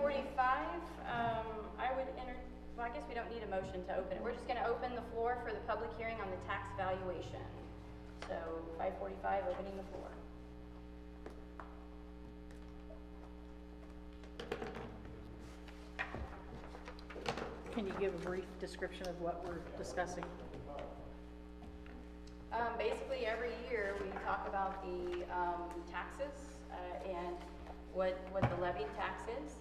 5:45, well, I guess we don't need a motion to open it. We're just gonna open the floor for the public hearing on the tax valuation. So 5:45, opening the floor. Can you give a brief description of what we're discussing? Basically, every year we talk about the taxes and what the levied tax is.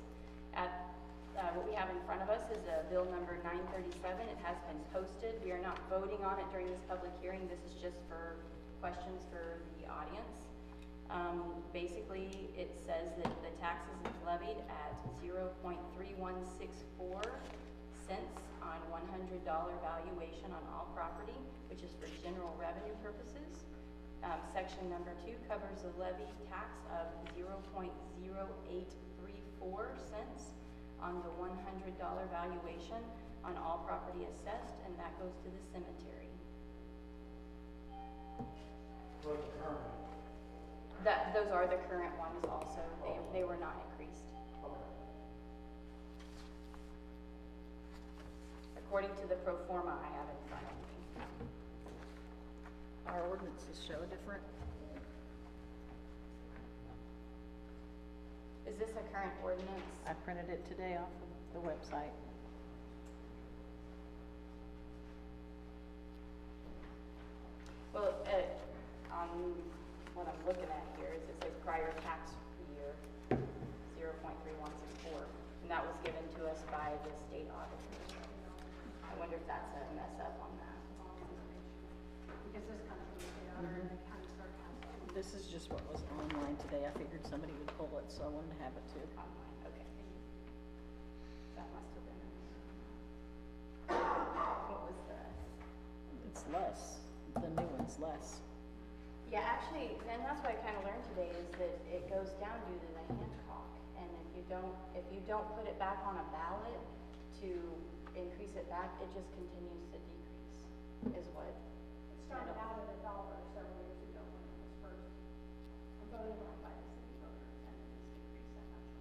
What we have in front of us is bill number 937. It has been posted. We are not voting on it during this public hearing. This is just for questions for the audience. Basically, it says that the taxes is levied at 0.3164 cents on $100 valuation on all property, which is for general revenue purposes. Section number 2 covers the levy tax of 0.0834 cents on the $100 valuation on all property assessed, and that goes to the cemetery. Those are the current ones also. They were not increased. According to the pro forma I have in front of me. Our ordinances show different. Is this a current ordinance? I printed it today off of the website. Well, on what I'm looking at here is it says prior tax year 0.3164, and that was given to us by the state auditor. I wonder if that's a mess up on that. Because this comes from the state auditor and the county clerk has to. This is just what was online today. I figured somebody would pull it, so I wanted to have it too. Online, okay. That must have been. What was the? It's less. The new one's less. Yeah, actually, and that's what I kind of learned today is that it goes down due to the Hancock, and if you don't put it back on a ballot to increase it back, it just continues to decrease, is what. It started out at $1 several years ago when it was first voted on by the city voters, and it has decreased that much.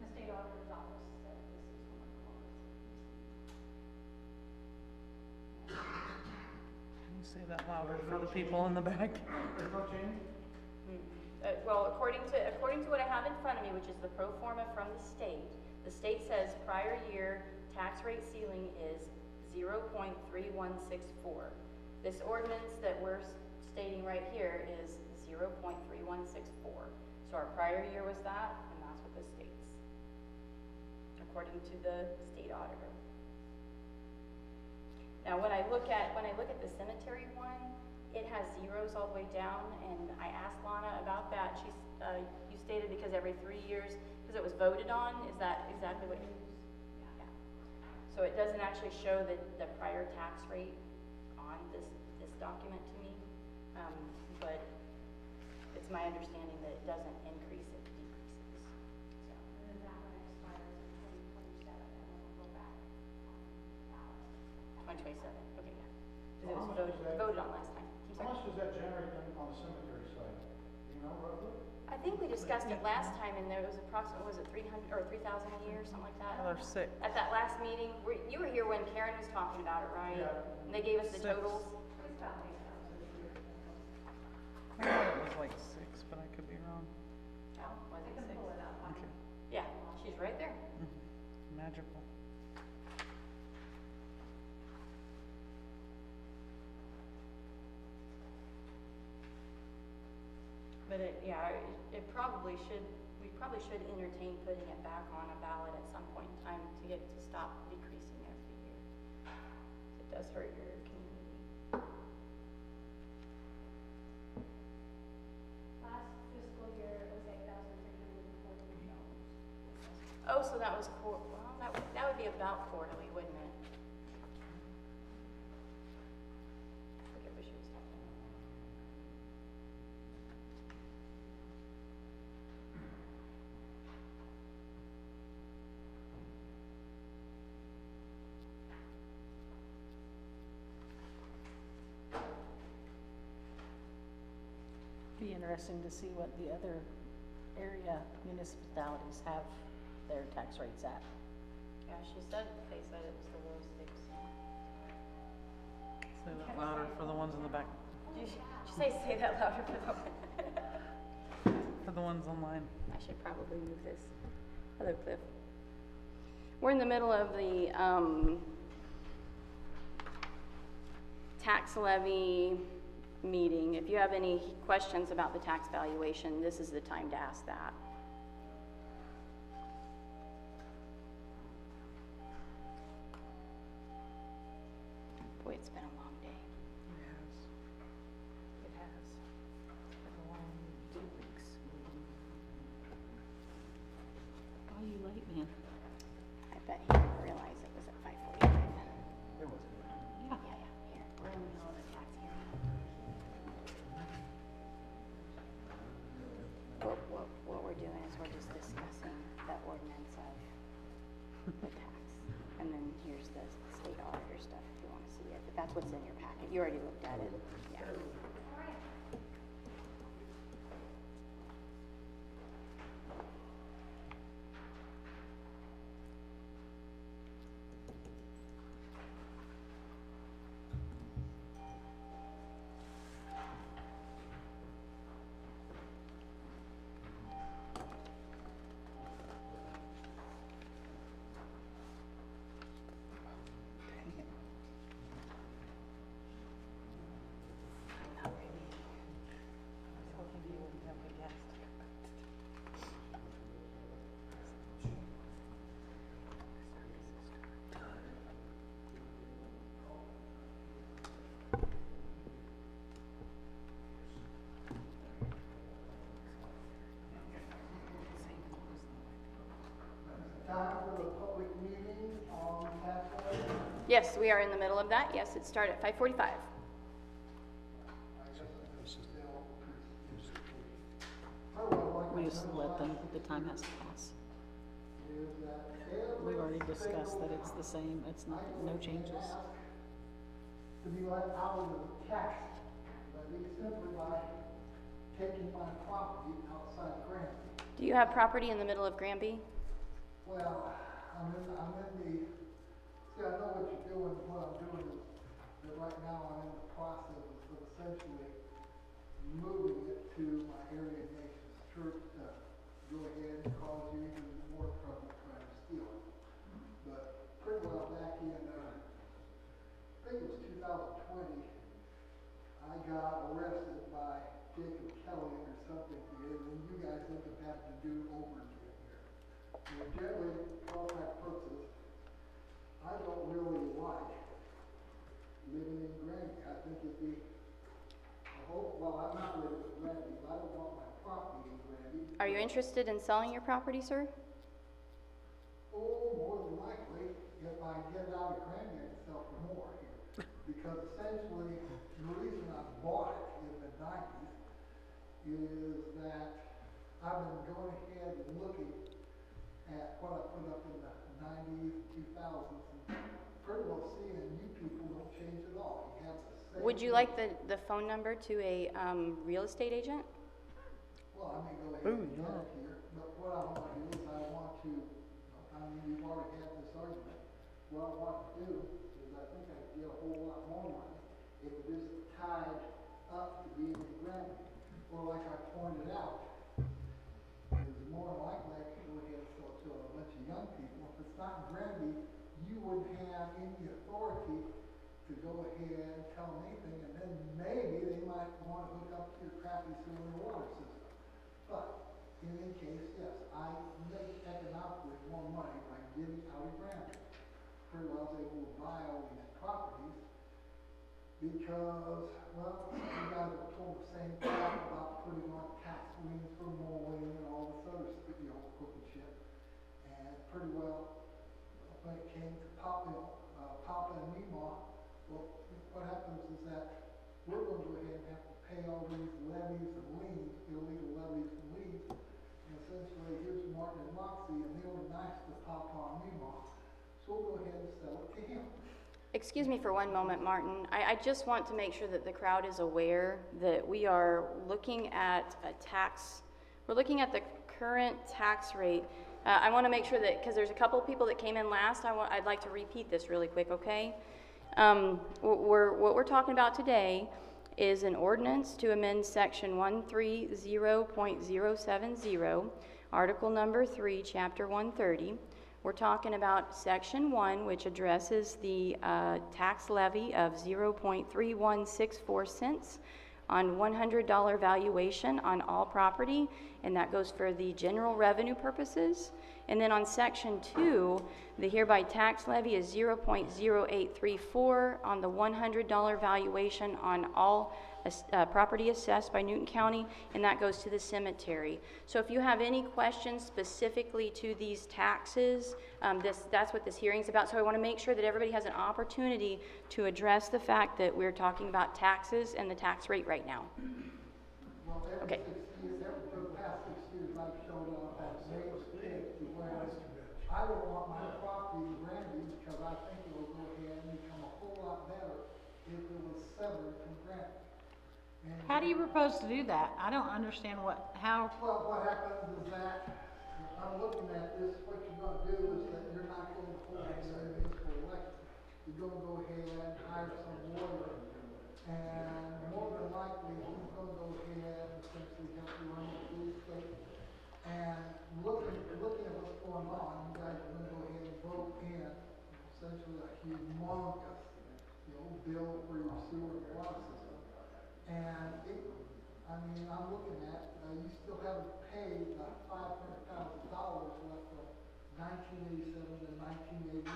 The state auditor's office said this is one of the lowest. Can you say that louder for the people in the back? There's no change? Well, according to what I have in front of me, which is the pro forma from the state says prior year tax rate ceiling is 0.3164. This ordinance that we're stating right here is 0.3164. So our prior year was that, and that's what this states, according to the state auditor. Now, when I look at the cemetery one, it has zeros all the way down, and I asked Lana about that. You stated because every 3 years, because it was voted on. Is that exactly what you? Yeah. So it doesn't actually show the prior tax rate on this document to me, but it's my understanding that it doesn't increase, it decreases. So. And then that one expires in 2027, and then we'll go back on the ballot. 2027, okay, yeah. Because it was voted on last time. How much does that generate then on the cemetery side? Do you know roughly? I think we discussed it last time, and there was approximately, was it 300 or 3,000 a year, something like that? There's 6. At that last meeting, you were here when Karen was talking about it, right? Yeah. And they gave us the 6. totals. It's about 8,000 a year. I thought it was like 6, but I could be wrong. Oh, was I it can 6? pull it up. Okay. Yeah, she's right there. Magical. But it probably should, we probably should entertain putting it back on a ballot at some point in time to stop decreasing every year. It does hurt your community. Last fiscal year, it was $8,340. Oh, so that was, well, that would be about quarterly, wouldn't it? I forget what she was talking about. Be interesting to see what the other area municipalities have their tax rate's at. Yeah, she said, they said it was the lowest they've seen. Say that louder for the ones in the back, Did you say that louder for the for the ones online. I should probably move this. Hello, Cliff. We're in the middle of the tax levy meeting. If you have any questions about the tax valuation, this is the time to ask that. Boy, it's been a long day. It has. It's been a long 2 weeks. Why are you late, man? I bet he didn't realize it was at 5:45. It was. Yeah, here, we're in the middle of the tax hearing. What we're doing is we're just discussing the ordinance of the tax. And then here's the state auditor stuff if you want to see it, but that's what's in your packet. You already looked at it, yeah. Not really. I was hoping you wouldn't have a guest. Time for the public meeting on tax levy. Yes, we are in the middle of that. Yes, it started at 5:45. I guess I'm still. We just let them, the time has to pass. We've already discussed that it's the same, it's not, no changes. To be let out of the tax levy simply by taking my property outside Granby. Do you have property in the middle of Granby? Well, I'm in the, see, I know what you're doing, what I'm doing is, that right now I'm in the process of essentially moving it to my area nation's church to go ahead and cause you even more trouble trying to steal it. But pretty well back in, I think it was 2020, I got arrested by Jacob Kelly or something here, and then you guys end up having to do over again here. And generally, for all that purposes, I don't really like living in Granby. I think it'd be, well, I'm not living in Granby, but I don't want my property in Granby. Are you interested in selling your property, sir? Oh, more than likely, if I get it out of Granby, I can sell for more here. Because essentially, the reason I bought it in the 90s is that I've been going ahead and looking at what I put up in the 90s and 2000s, and pretty well seeing you people don't change at all. You have the same. Would you like the phone number to a real estate agent? Well, I may go ahead Ooh, and get yeah. it here, but what I want to do is I want to, I mean, we've already had this argument. What I want to do is I think I could get a whole lot more money if it isn't tied up to being in Granby. Or like I pointed out, is more likely I could go ahead and sell it to a bunch of young people. If it's not in Granby, you wouldn't have any authority to go ahead and tell them anything, and then maybe they might want to hook up to your crappy sewer and water system. But in any case, yes, I make economically more money by getting out of Granby. Pretty well I was able to buy all these properties because, well, you guys have told the same crap about putting on tax liens for mowing and all this other stuff, you know, crooked shit. And pretty well, when it came to Papa and Meemaw, well, what happens is that we're going to go ahead and have to pay all these levies and liens, illegal levies and liens. And essentially, here's Martin and Roxy, and they were nice to Papa and Meemaw. So we'll go ahead and sell it to him. Excuse me for one moment, Martin. I just want to make sure that the crowd is aware that we are looking at a tax, we're looking at the current tax rate I want to make sure that, because there's a couple of people that came in last, I'd like to repeat this really quick, okay? What we're talking about today is an ordinance to amend section 130.070, article number 3, chapter 130. We're talking about section 1, which addresses the tax levy of 0.3164 cents on $100 valuation on all property, and that goes for the general revenue purposes. And then on section 2, the hereby tax levy is 0.0834 on the $100 valuation on all property assessed by Newton County, and that goes to the cemetery. So if you have any questions specifically to these taxes, that's what this hearing's about. So I want to make sure that everybody has an opportunity to address the fact that we're talking about taxes and the tax rate right now. Well, Okay. for the past 6 years, I've showed up at May 6th to where I don't want my property in Granby because I think it will go ahead and become a whole lot better if it was severed from Granby. And How do you propose to do that? I don't understand how, well, what happens is that, I'm looking at this, what you're gonna do is that you're not going to hold a municipal election. You're gonna go ahead and hire some lawyer, and more than likely, he's gonna go ahead and essentially help you run the police station. And looking at what's going on, you guys are gonna go ahead and vote in essentially a humongous, bill for your sewer and water system. And I'm looking at, you still haven't paid the $500,000 left from 1987 to 1988.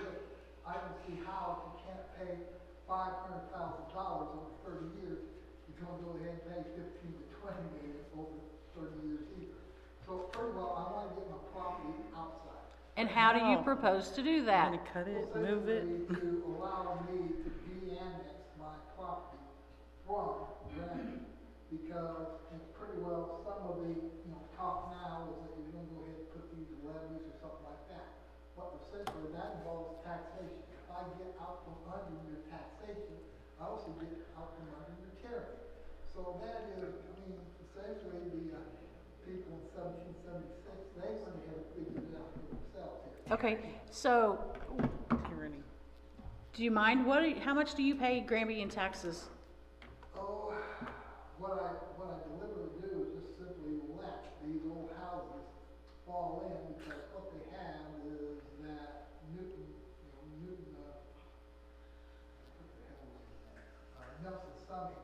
I don't see how if you can't pay $500,000 over 30 years, you're going to go ahead and pay 15 to 20 million over 30 years either. So first of all, I want to get my property outside. and how do you propose to do that? Gonna cut it, move it. To allow me to de-annex my property from Granby, because it's pretty well, some of the, talk now is that you're gonna go ahead and put these levies or something like that. But essentially, that involves taxation. If I get out from under your taxation, I also get out from under your tariff. So that is, essentially, the people in 1776, they went ahead and figured it out for themselves here. Okay, so Tyranny. do you mind, how much do you pay Granby in taxes? Oh, what I deliberately do is just simply let these old houses fall in, because what they have is that Newton, what the hell was his name? Nelson Summey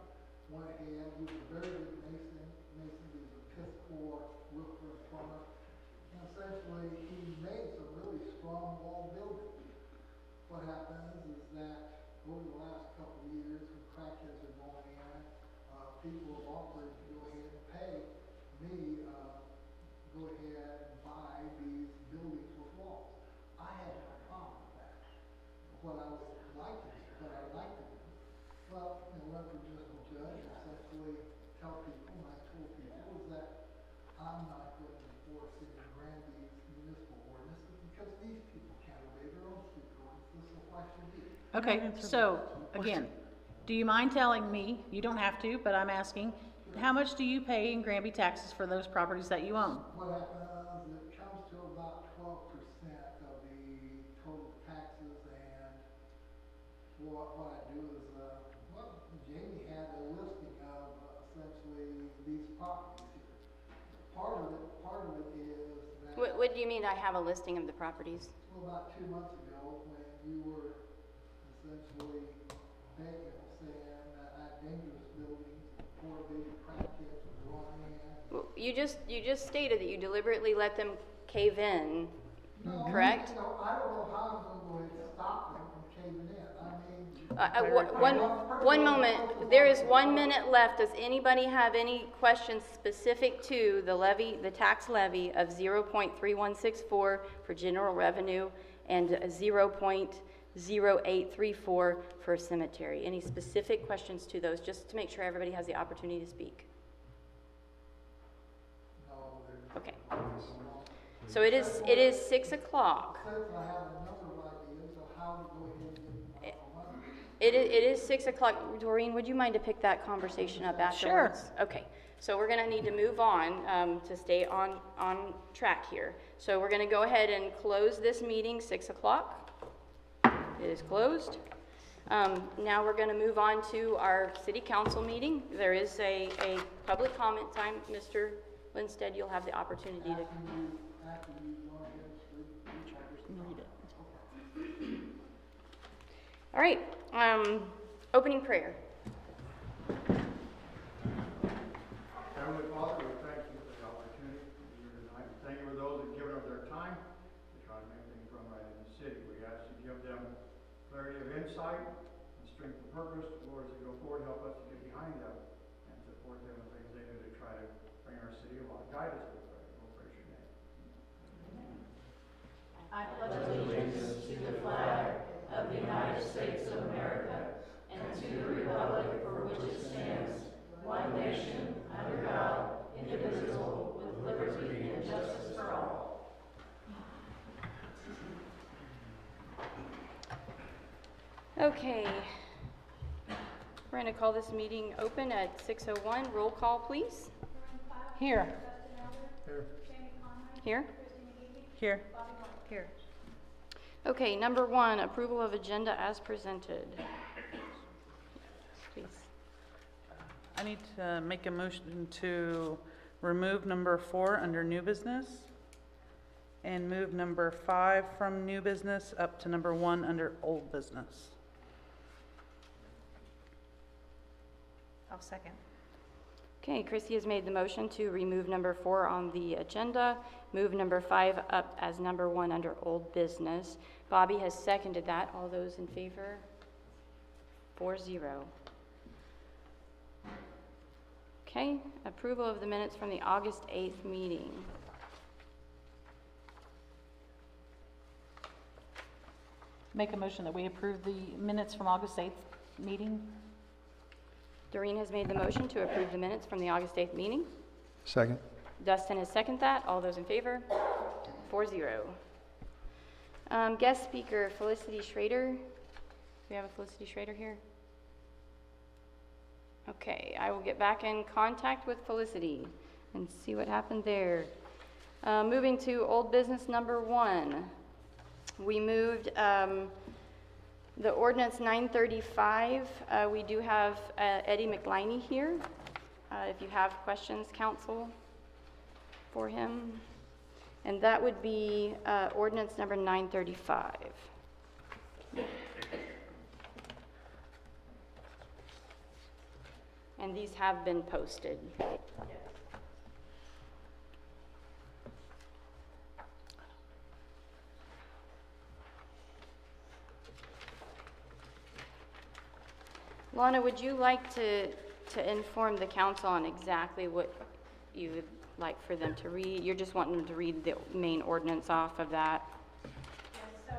went ahead, he was a very good mason, he was a piss poor roofer and plumber, and essentially he made some really strong wall buildings. What happens is that over the last couple of years, when crackheads are going in, people have offered to go ahead and pay me, go ahead and buy these buildings with walls. I had no problem with that. What I'd like to do, well, let the judge essentially tell people, and I told people, is that I'm not going to enforce any Granby's municipal ordinances, because these people can't obey their own stupid ordinances, so why should we? Okay, so, again, do you mind telling me, you don't have to, but I'm asking, how much do you pay in Granby taxes for those properties that you own? What happens, it comes to about 12% of the total taxes, and what I do is, Jamie had a listing of essentially these properties here. Part of it is that. What do you mean I have a listing of the properties? Well, about 2 months ago, when you were essentially saying that I had dangerous buildings, poor baby crackheads would run in. Well, you just stated that you deliberately let them cave in, correct? I don't know how I'm going to stop them from caving in. One moment, there is 1 minute left. Does anybody have any questions specific to the levy, the tax levy of 0.3164 for general revenue and 0.0834 for cemetery? Any specific questions to those, just to make sure everybody has the opportunity to speak? Okay. So it is 6 o'clock. Since I have a number of ideas of how to go ahead and get more money. It is 6 o'clock. Doreen, would you mind to pick that conversation up afterwards? Sure. Okay. So we're gonna need to move on, to stay on track here. So we're gonna go ahead and close this meeting, 6 o'clock. It is closed. Now we're gonna move on to our city council meeting. There is a public comment time. Mr. Lindstedt, you'll have the opportunity to. After you go ahead and speak. All right, opening prayer. Heavenly Father, we thank you for the opportunity to be here tonight. Thank you for those that have given up their time to try to make things run right in the city. We ask you to give them clarity of insight and strength of purpose. Lord, as they go forward, help us to get behind them and support them in things they do to try to bring our city along. Guide us, we pray. We'll praise your name. I pledge allegiance to the flag of the United States of America and to the republic for which it stands, one nation, under God, indivisible, with liberty and justice for all. Okay. We're going to call this meeting open at 6:01. Roll call, please. Here. Here. Here. Here. Here. Okay, number 1, approval of agenda as presented. Please. I need to make a motion to remove number 4 under new business and move number 5 from new business up to number 1 under old business. I'll second. Okay, Chrissy has made the motion to remove number 4 on the agenda, move number 5 up as number 1 under old business. Bobby has seconded that. All those in favor? 4-0. Okay, approval of the minutes from the August 8th meeting. Make a motion that we approve the minutes from August 8th meeting. Doreen has made the motion to approve the minutes from the August 8th meeting. Second. Dustin has seconded that. All those in favor? 4-0. Guest speaker, Felicity Schrader. Do we have a Felicity Schrader here? Okay, I will get back in contact with Felicity and see what happened there. Moving to old business number 1. We moved the ordinance 935. We do have Eddie McLiney here. If you have questions, council, for him. And that would be ordinance number 935. And these have been posted. Lana, would you like to inform the council on exactly what you would like for them to read? You're just wanting them to read the main ordinance off of that? Yes, so,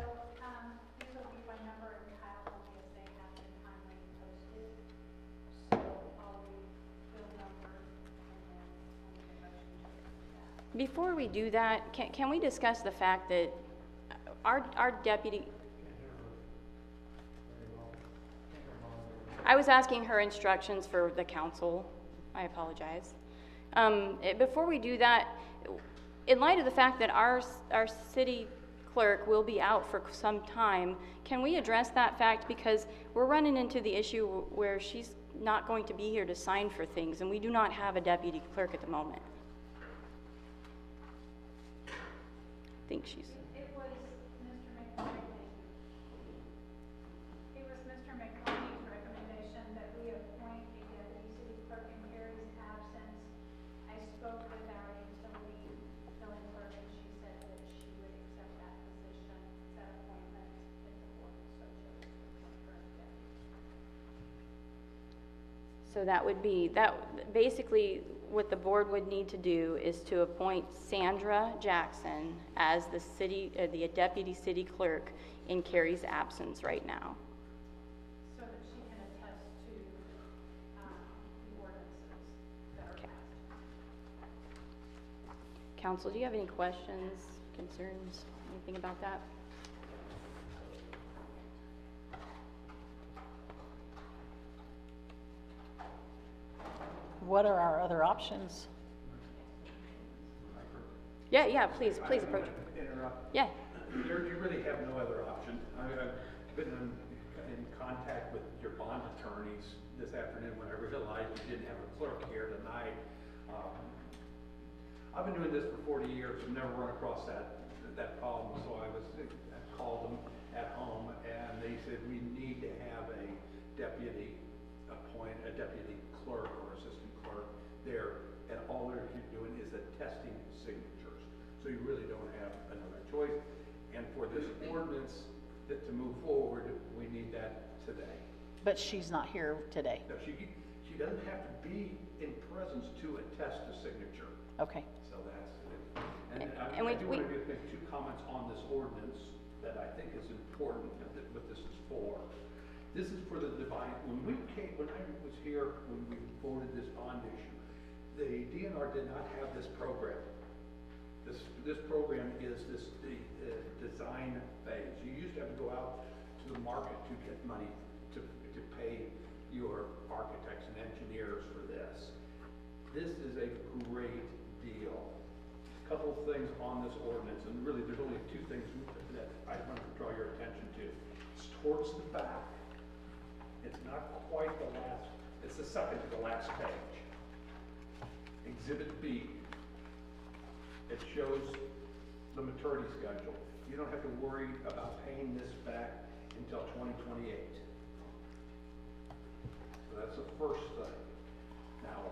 these will be by number and title only as they have been timely posted. So I'll read the number and then I'll make a motion to approve that. Before we do that, can we discuss the fact that our deputy, I was asking her instructions for the council. I apologize. Before we do that, in light of the fact that our city clerk will be out for some time, can we address that fact? Because we're running into the issue where she's not going to be here to sign for things, and we do not have a deputy clerk at the moment. I think she's... It was Mr. McCarthy. It was Mr. McCarthy's recommendation that we appoint a deputy city clerk in Carrie's absence. I spoke with our utility billing clerk and she said that she would accept that position, that appointment if the board so chose to appoint her as deputy. So that would be, basically, what the board would need to do is to appoint Sandra Jackson as the deputy city clerk in Carrie's absence right now. So that she can attest to, the ordinances that are Okay. passed. Council, do you have any questions, concerns, anything about that? what are our other options? Yeah, please approach. Interrupt. Yeah, You really have no other option. I've been in contact with your bond attorneys this afternoon when I realized you didn't have a clerk here tonight. I've been doing this for 40 years and never run across that problem, so I called them at home and they said we need to have a deputy clerk or assistant clerk there, and all they're doing is attesting signatures. So you really don't have another choice. And for this ordinance to move forward, we need that today. But she's not here today. No, she doesn't have to be in presence to attest a signature. Okay. So that's it. And I And do want to make 2 comments on this ordinance that I think is important, that what this is for. This is for the divine, when I was here, when we voted this bond issue, the DNR did not have this program. This program is the design phase. You used to have to go out to the market to get money to pay your architects and engineers for this. This is a great deal. A couple of things on this ordinance, and really there's only 2 things that I want to draw your attention to. It's towards the back. It's not quite the last, it's the second to the last page. Exhibit B. It shows the maturity schedule. You don't have to worry about paying this back until 2028. So that's the first thing. Now,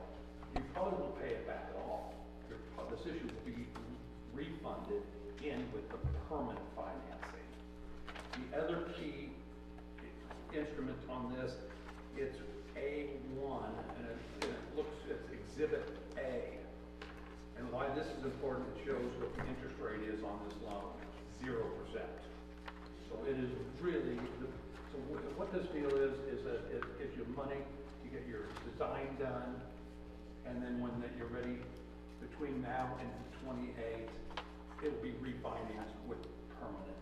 you probably won't pay it back at all. This issue will be refunded in with the permanent financing. The other key instrument on this, it's A1, and it looks, it's Exhibit A. And why this is important, it shows what the interest rate is on this loan, 0%. So it is really, so what this deal is that it gives you money, you get your design done, and then when you're ready, between now and 28, it will be refinanced with a permanent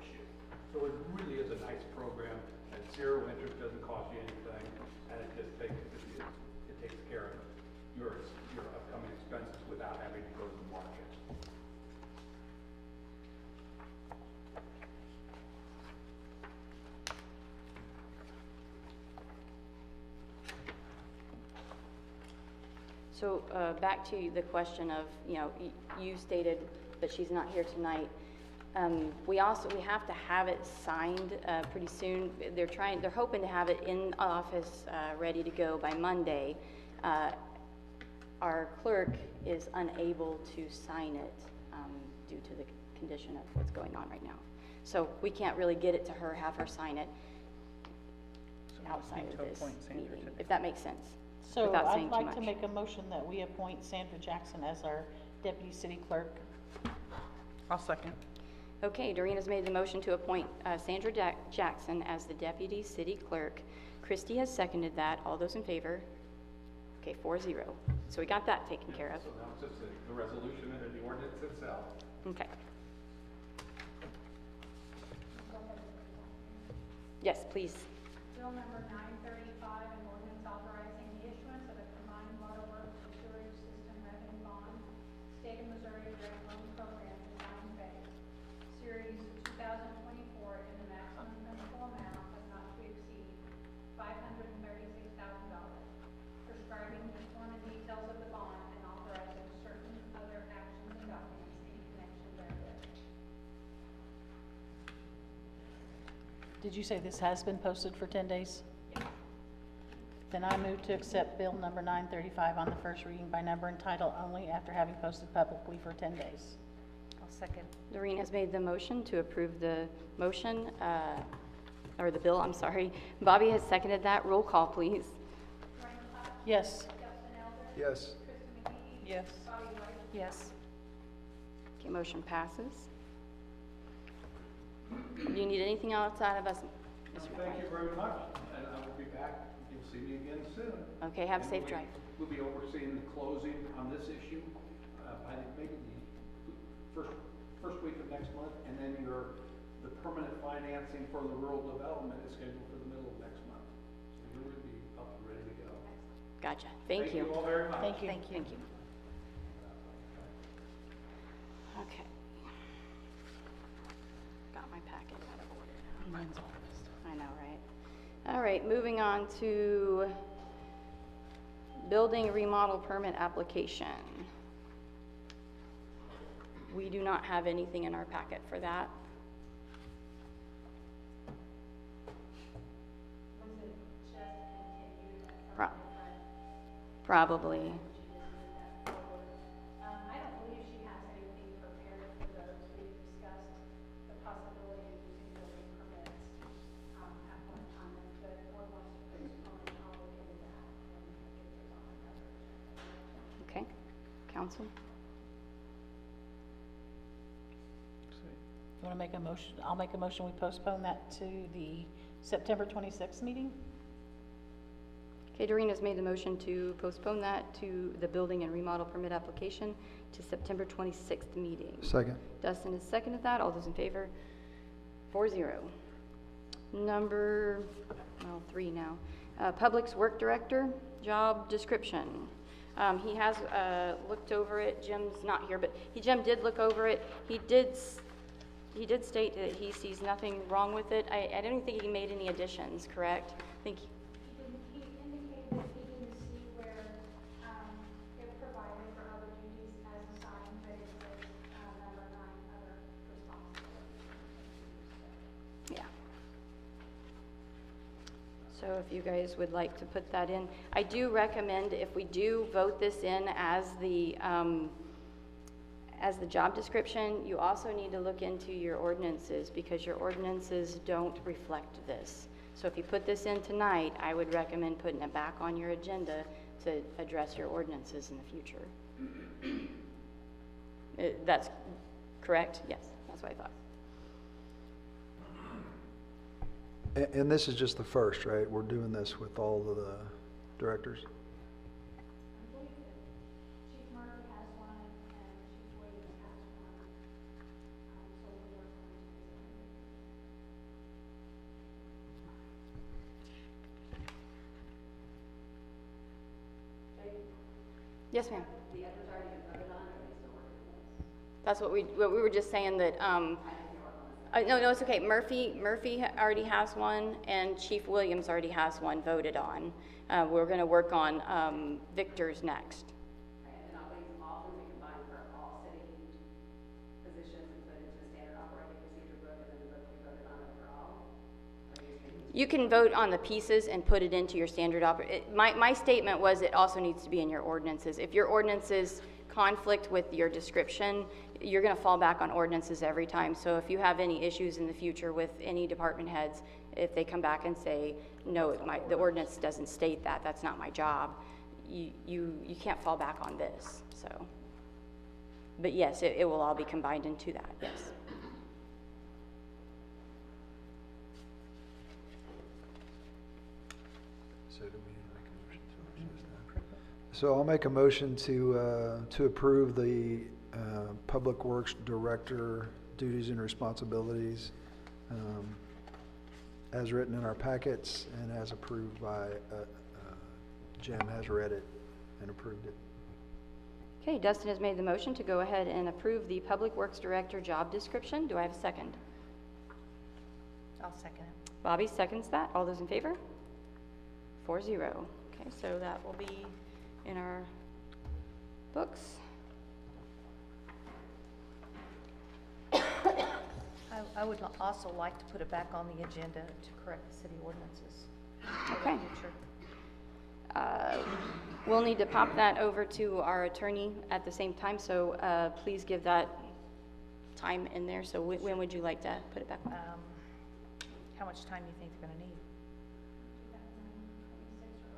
issue. So it really is a nice program, and 0 interest, doesn't cost you anything, and it just takes care of your upcoming expenses without having to go to the market. so back to the question of, you stated that she's not here tonight. We have to have it signed pretty soon. They're hoping to have it in office, ready to go by Monday. Our clerk is unable to sign it due to the condition of what's going on right now. So we can't really get it to her, have her sign it outside of this meeting, if that makes sense. So Without I'd saying too like to much. make a motion that we appoint Sandra Jackson as our deputy city clerk. I'll second. Okay, Doreen's made the motion to appoint Sandra Jackson as the deputy city clerk. Christie has seconded that. All those in favor? Okay, 4-0. So we got that taken care of. So now it's just the resolution and the ordinance itself. Okay. Yes, please. Bill number 935, an ordinance authorizing the issuance of a combined waterworks and sewerage system revenue bond, State of Missouri Grant Loan Program Design Phase, Series 2024, in the maximum principal amount of not to exceed $536,000, prescribing the form and details of the bond and authorizing certain other actions and documents in connection therewith. Did you say this has been posted for 10 days? Then I move to accept bill number 935 on the first reading by number and title only after having posted publicly for 10 days. I'll second. Doreen has made the motion to approve the motion, or the bill, I'm sorry. Bobby has seconded that. Roll call, please. Ryan Platt, Yes. Justin Elder, Yes. Kristen McKee, Yes. Bobby White. Yes. Okay, motion passes. Do you need anything else out of us, Mr. Thank you McBride? very much, and I will be back. You'll see me again soon. Okay, have a And safe we- drive. We'll be overseeing the closing on this issue, I think maybe the first week of next month, and then the permanent financing for the rural development is scheduled for the middle of next month. So you'll be up and ready to go. Gotcha, thank you. Thank you all very much. Thank you. Thank you. Okay. Got my packet out of order now. Mine's all messed I know, right? All right, moving on to building remodel permit application. We do not have anything in our packet for that. Was it just continued from Pro- different? Probably. I don't believe she has anything prepared for those. We discussed the possibility of using building permits, at one time. If the board wants to postpone it, I'll look into that and get those on another agenda. Okay, council? You want to make a motion? I'll make a motion, we postpone that to the September 26th meeting? Okay, Doreena's made the motion to postpone that to the building and remodel permit application to September 26th meeting. Second. Dustin has seconded that. All those in favor? 4-0. Number, 3 now. Public's Work Director, job description. He has looked over it. Jim's not here, but Jim did look over it. He did state that he sees nothing wrong with it. I don't think he made any additions, correct? I think, He indicated that he didn't see where, it provided for other duties as assigned, but it says, number 9, other responsibilities. yeah. So if you guys would like to put that in, I do recommend if we do vote this in as the job description, you also need to look into your ordinances because your ordinances don't reflect this. So if you put this in tonight, I would recommend putting it back on your agenda to address your ordinances in the future. That's correct? Yes, that's what I thought. And this is just the first, right? We're doing this with all of the directors? I believe that Chief Murphy has one and Chief Williams has one. So we are going Yes, ma'am. The others already been voted on, or are they still working on this? That's what we were just saying that, no, it's okay. Murphy already has one, and Chief Williams already has one voted on. We're gonna work on, Victor's next. And then all these often we combine for all city positions and put into standard operating procedure book and then look, we voted on it for all? Or you think- You can vote on the pieces and put it into your standard my statement was it also needs to be in your ordinances. If your ordinances conflict with your description, you're gonna fall back on ordinances every time. So if you have any issues in the future with any department heads, if they come back and say, no, the ordinance doesn't state that, that's not my job, you can't fall back on this, so. But yes, it will all be combined into that, yes. So do we need to make a motion to approve this? So I'll make a motion to approve the Public Works Director duties and responsibilities as written in our packets and as approved by, Jim has read it and approved it. Okay, Dustin has made the motion to go ahead and approve the Public Works Director job description. Do I have a second? I'll second it. Bobby seconds that. All those in favor? 4-0. Okay, so that will be in our books. I would also like to put it back on the agenda to correct the city ordinances. Okay. Future. We'll need to pop that over to our attorney at the same time, so please give that time in there. So when would you like to put it back on? How much time do you think they're gonna need? 2026 or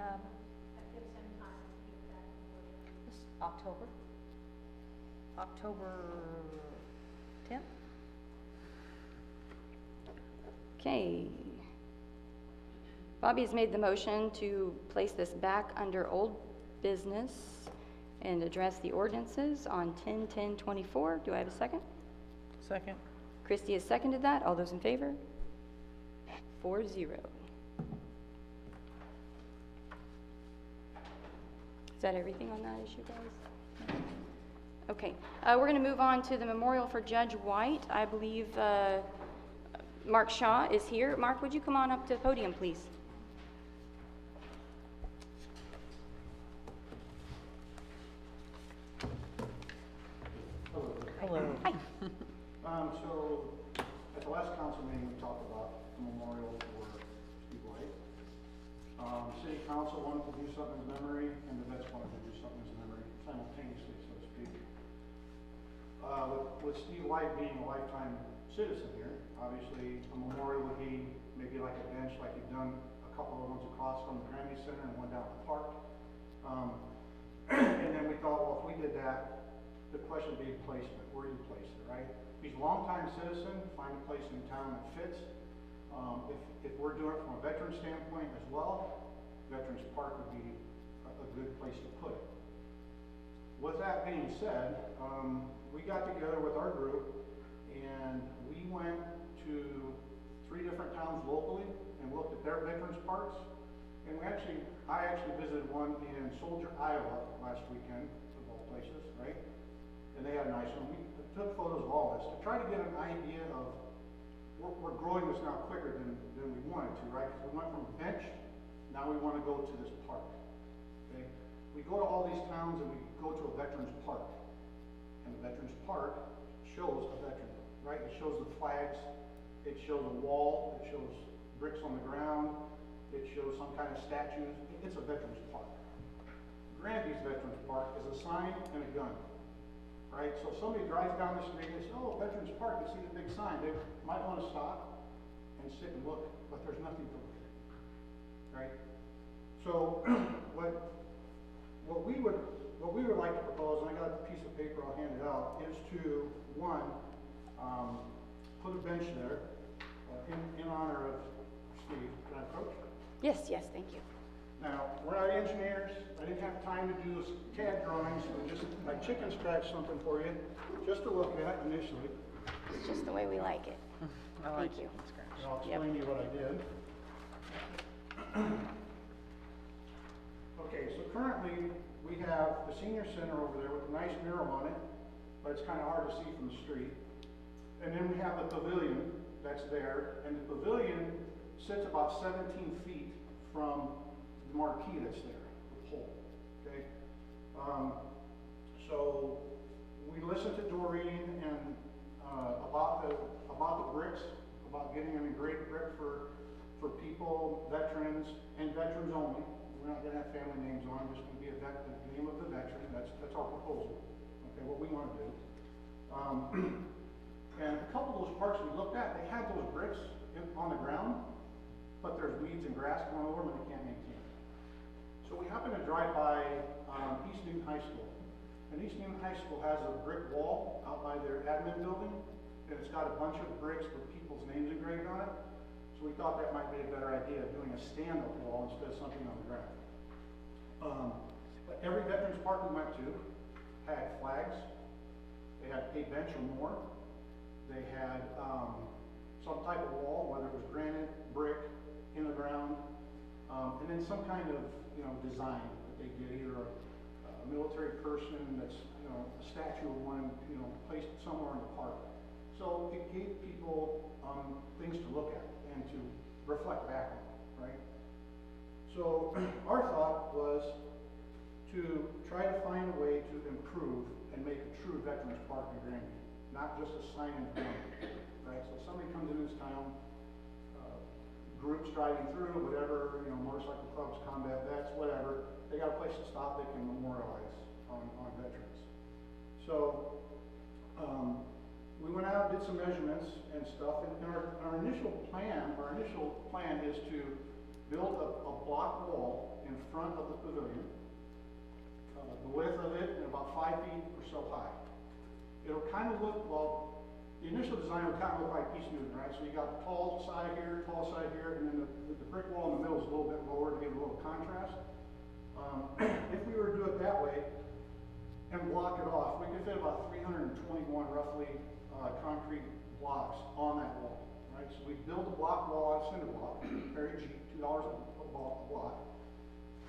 October. That gives him time to get that in order. This October? October 10th? Okay. Bobby has made the motion to place this back under old business and address the ordinances on 10/10/24. Do I have a second? Second. Christie has seconded that. All those in favor? 4-0. that everything on that issue, guys? Okay, we're gonna move on to the memorial for Judge White. I believe, Mark Shaw is here. Mark, would you come on up to the podium, please? Hello. Hi. So, at the last council meeting, we talked about the memorial for Steve White. City council wanted to do something in memory, and the vets wanted to do something in memory simultaneously, so to speak. With Steve White being a lifetime citizen here, obviously a memorial would be maybe like a bench, like you've done a couple of ones across from the Granby Center and one down at the park. And then we thought, well, if we did that, the question would be placement. Where do you place it, right? If he's a longtime citizen, find a place in town that fits. If we're doing it from a veteran standpoint as well, Veterans Park would be a good place to put it. With that being said, we got together with our group and we went to 3 different towns locally and looked at their veterans parks. And I actually visited one in Soldier, Iowa last weekend, of all places, right? And they had a nice one. We took photos of all this to try to get an idea of, we're growing this now quicker than we wanted to, right? Because we went from a bench, now we want to go to this park, okay? We go to all these towns and we go to a veterans park. And the veterans park shows a veteran, right? It shows the flags, it shows a wall, it shows bricks on the ground, it shows some kind of statues. It's a veterans park. Granby's Veterans Park is a sign and a gun. Right, so if somebody drives down the street and says, oh, Veterans Park, you see the big sign, they might want to stop and sit and look, but there's nothing to look at, right? So what we would like to propose, and I got a piece of paper, I'll hand it out, is to, one, put a bench there in honor of Steve. Can I approach? Yes, thank you. Now, we're not engineers. I didn't have time to do CAD drawings, so I chicken scratched something for you, just to look at initially. It's just the way we like it. I like Thank you. chicken scratch. And I'll explain to you what I did. Okay, so currently, we have the senior center over there with a nice mural on it, but it's kind of hard to see from the street. And then we have the pavilion that's there, and the pavilion sits about 17 feet from the marquee that's there, the pole, okay? So we listened to Doreen and about the bricks, about getting an engraved brick for people, veterans, and veterans only. We're not gonna have family names on, just gonna be the name of the veteran. That's our proposal, okay, what we wanna do. And a couple of those parks we looked at, they had those bricks on the ground, but there's weeds and grass going over them and they can't maintain it. So we happened to drive by East Newton High School. And East Newton High School has a brick wall out by their admin building, and it's got a bunch of bricks with people's names engraved on it. So we thought that might be a better idea of doing a stand-up wall instead of something on the ground. But every veterans park we went to had flags. They had a bench or more. They had some type of wall, whether it was granite, brick, in the ground, and then some kind of, design that they did, either a military person that's, a statue of one, placed somewhere in the park. So it gave people things to look at and to reflect back on, right? So our thought was to try to find a way to improve and make a true veterans park in Granby, not just a sign in the corner, right? So somebody comes in this town, groups driving through, whatever, motorcycle clubs, combat vets, whatever, they got a place to stop, they can memorialize on veterans. So we went out, did some measurements and stuff, and our initial plan is to build a block wall in front of the pavilion, the width of it, and about 5 feet or so high. It'll kind of look, the initial design will kind of look like East Newton, right? So you got the tall side here, and then the brick wall in the middle is a little bit lower to give a little contrast. If we were to do it that way and block it off, we could fit about 321 roughly concrete blocks on that wall, right? So we build a block wall out of cinder block, very cheap, $2 a block.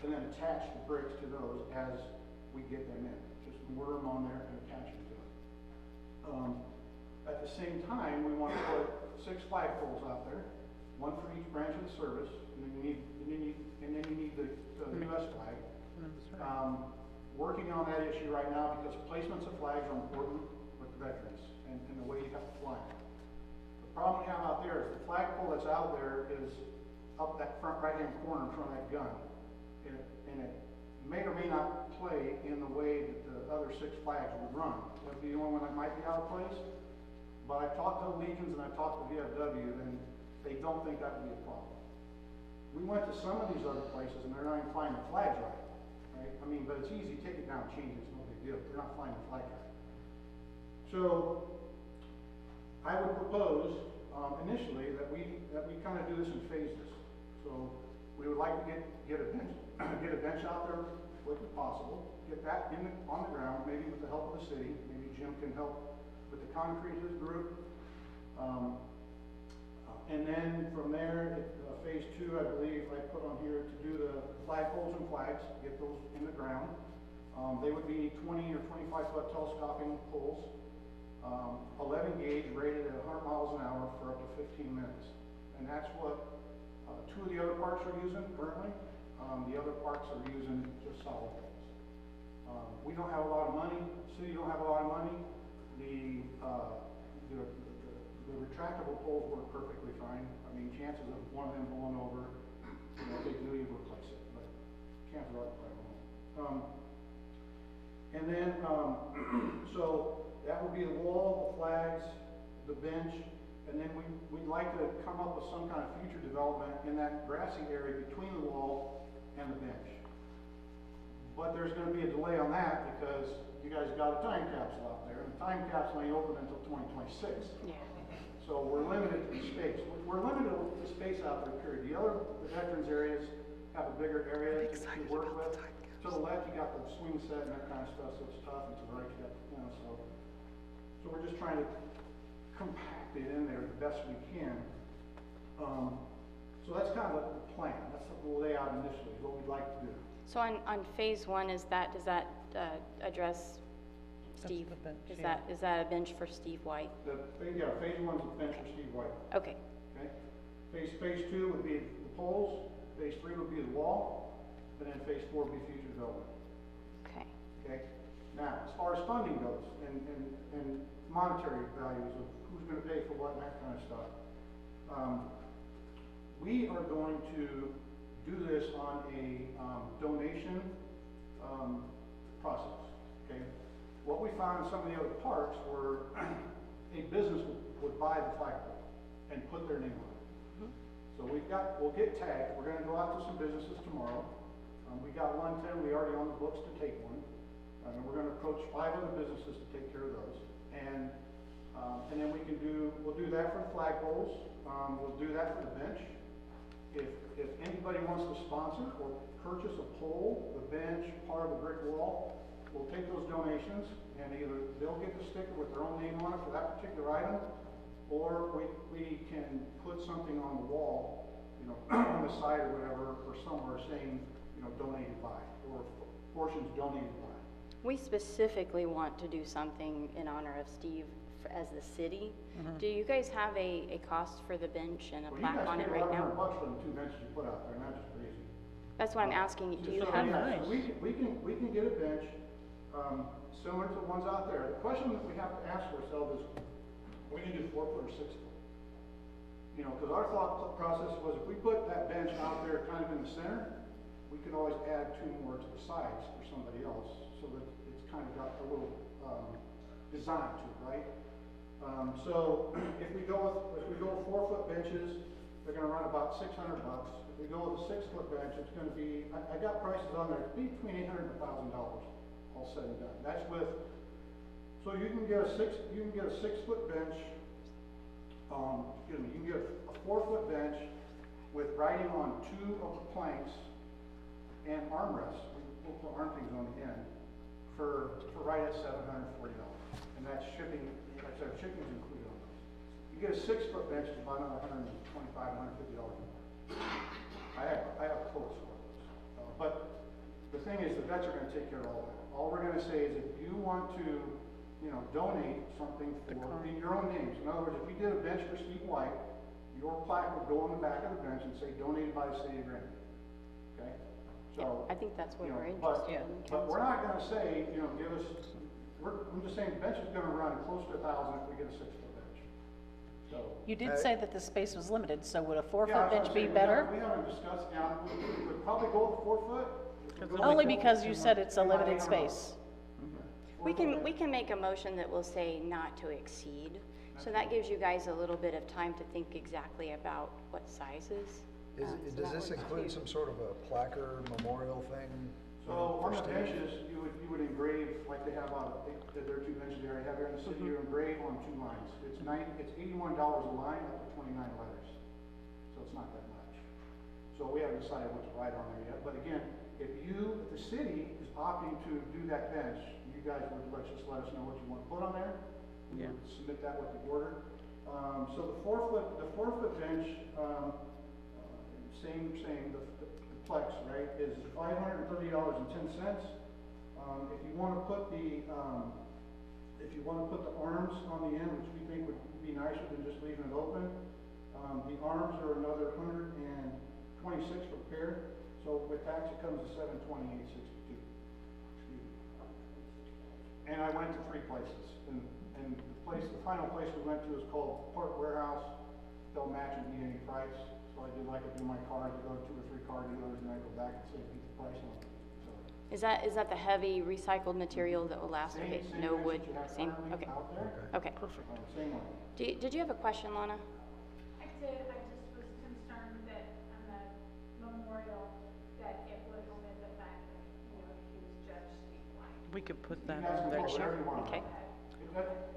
and then attach the bricks to those as we get them in. Just mortar them on there and attach them to it. At the same time, we want to put 6 flagpoles out there, one for each branch of the service, and then you need the US flag. Working on that issue right now because placements of flags are important with the veterans and the way you have to fly them. The problem we have out there is the flagpole that's out there is up that front right-hand corner in front of that gun. And it may or may not play in the way that the other 6 flags would run. That'd be the only one that might be out of place. But I talked to the Legions and I talked to VFW, and they don't think that would be a problem. We went to some of these other places and they're not even flying the flags right? I mean, but it's easy, take it down, change it, it's no big deal. They're not flying the flag right. So I would propose initially that we kind of do this in phases. So we would like to get a bench out there as quick as possible, get that on the ground, maybe with the help of the city. Maybe Jim can help with the concrete as a group. And then from there, phase 2, I believe I put on here to do the flagpoles and flags, get those in the ground. They would be 20 or 25 foot telescoping poles, 11 gauge rated at 100 miles an hour for up to 15 minutes. And that's what 2 of the other parks are using currently. The other parks are using just solid poles. We don't have a lot of money. The city don't have a lot of money. The retractable poles work perfectly fine. I mean, chances of one of them blowing over, if they do, you replace it, but chances are quite low. And then, so that would be the wall, the flags, the bench, and then we'd like to come up with some kind of future development in that grassy area between the wall and the bench. But there's going to be a delay on that because you guys got a time capsule out there, and the time capsule ain't open until 2026. Yeah. So we're limited to space. We're limited to space out there, period. The veterans areas have a bigger area to work with. To the left, you got the swing set and that kind of stuff, so it's tough. And to the right, you got, so we're just trying to compact it in there the best we can. So that's kind of the plan. That's what we'll lay out initially, what we'd like to do. So on phase 1, does that address Steve? Is that a bench for Steve White? Phase 1 is a bench for Steve White. Okay. Okay. Phase 2 would be the poles. Phase 3 would be the wall, and then phase 4 would be future development. Okay. Okay. Now, as far as funding goes, and monetary values of who's going to pay for what and that kind of stuff, we are going to do this on a donation process. Okay. What we found in some of the other parks were a business would buy the flagpole and put their name on it. Mm-hmm. So we'll get tagged. We're going to go out to some businesses tomorrow. We got one we already on the books to take one. And we're going to approach 5 other businesses to take care of those. And then we'll do that for the flagpoles. We'll do that for the bench. If anybody wants to sponsor or purchase a pole, the bench, part of the brick wall, we'll take those donations and either they'll get the sticker with their own name on it for that particular item, or we can put something on the wall, on the side or whatever, or somewhere saying, donated by, or portions donated by. We specifically want to do something in honor of Steve as the city. Mm-hmm. Do you guys have a cost for the bench and a plaque on it right now? $1,100 for the 2 benches you put out there, and that's just crazy. That's what I'm asking. Do you so have? Yeah, so we can get a bench similar to the ones out there. The question that we have to ask ourselves is, we can do 4 foot or 6 foot. Because our thought process was if we put that bench out there kind of in the center, we could always add 2 more to the sides for somebody else, so that it's kind of got a little design to it, right? So if we go 4 foot benches, they're going to run about $600. If we go with a 6 foot bench, it's going to be, I got prices on there, it'd be between $800 and $1,000, all said and done. That's with, so you can get a 6 foot bench. You can get a 4 foot bench with writing on 2 of the planks and armrests. We'll put arm things on the end for right at $740, and that's shipping. Like I said, shipping is included on those. You get a 6 foot bench, it's about another $125, $150 more. I have quotes for those, but the thing is, the vets are gonna take care of all that. All we're gonna say is if you want to, you know, donate something for, in your own names. In other words, if we did a bench for Steve White, your plaque would go on the back of the bench and say donated by the city of Granby. Okay? So, I think that's what you know, we're but, interested in, but we're council. not gonna say, you know, give us, I'm just saying the bench is gonna run close to 1,000 if we get a 6-foot bench. So. You did say that the space was limited, so would a Yeah, 4-foot that's what bench I'm be saying. better? We haven't discussed, yeah, we would probably go with 4 foot. If we go Only with because 4 you foot, said it's a we might limited hang around. space. We 4 can, foot we bench. can make a motion that will say not to exceed. So that gives you guys a little bit of time to think exactly about what sizes. Is, So does that this works include too. some sort of a placard memorial thing? So for on the Steve? benches, you would engrave, like they have on, there are 2 benches there, I have here in the city, you engrave on 2 lines. It's $81 a line, up to 29 letters. So it's not that much. So we haven't decided what to write on there yet, but again, if the city is opting to do that bench, you guys would just let us know what you want to put on there. We Yeah. would submit that with the order. So the 4-foot bench, same, the Plex, right, is $530.10. If you want to put the arms on the end, which we think would be nicer than just leaving it open, the arms are another $126 per pair. So with tax, it comes to $728.62. And I went to 3 places, and the final place we went to is called Park Warehouse. They'll match and beat any price. So I did like I do my cars, I go to 2 or 3 car dealers, and I go back and say, beat the price on it. So, Is that the heavy recycled material that will last, okay, same no bench wood, that you have same, currently okay, out there, okay. same one. Did you have a question, Lana? I did, I just was concerned that on the memorial, that it would omit the fact that, you know, he was Judge Steve White. We could put You that guys on can there. put whatever you want on Okay. it.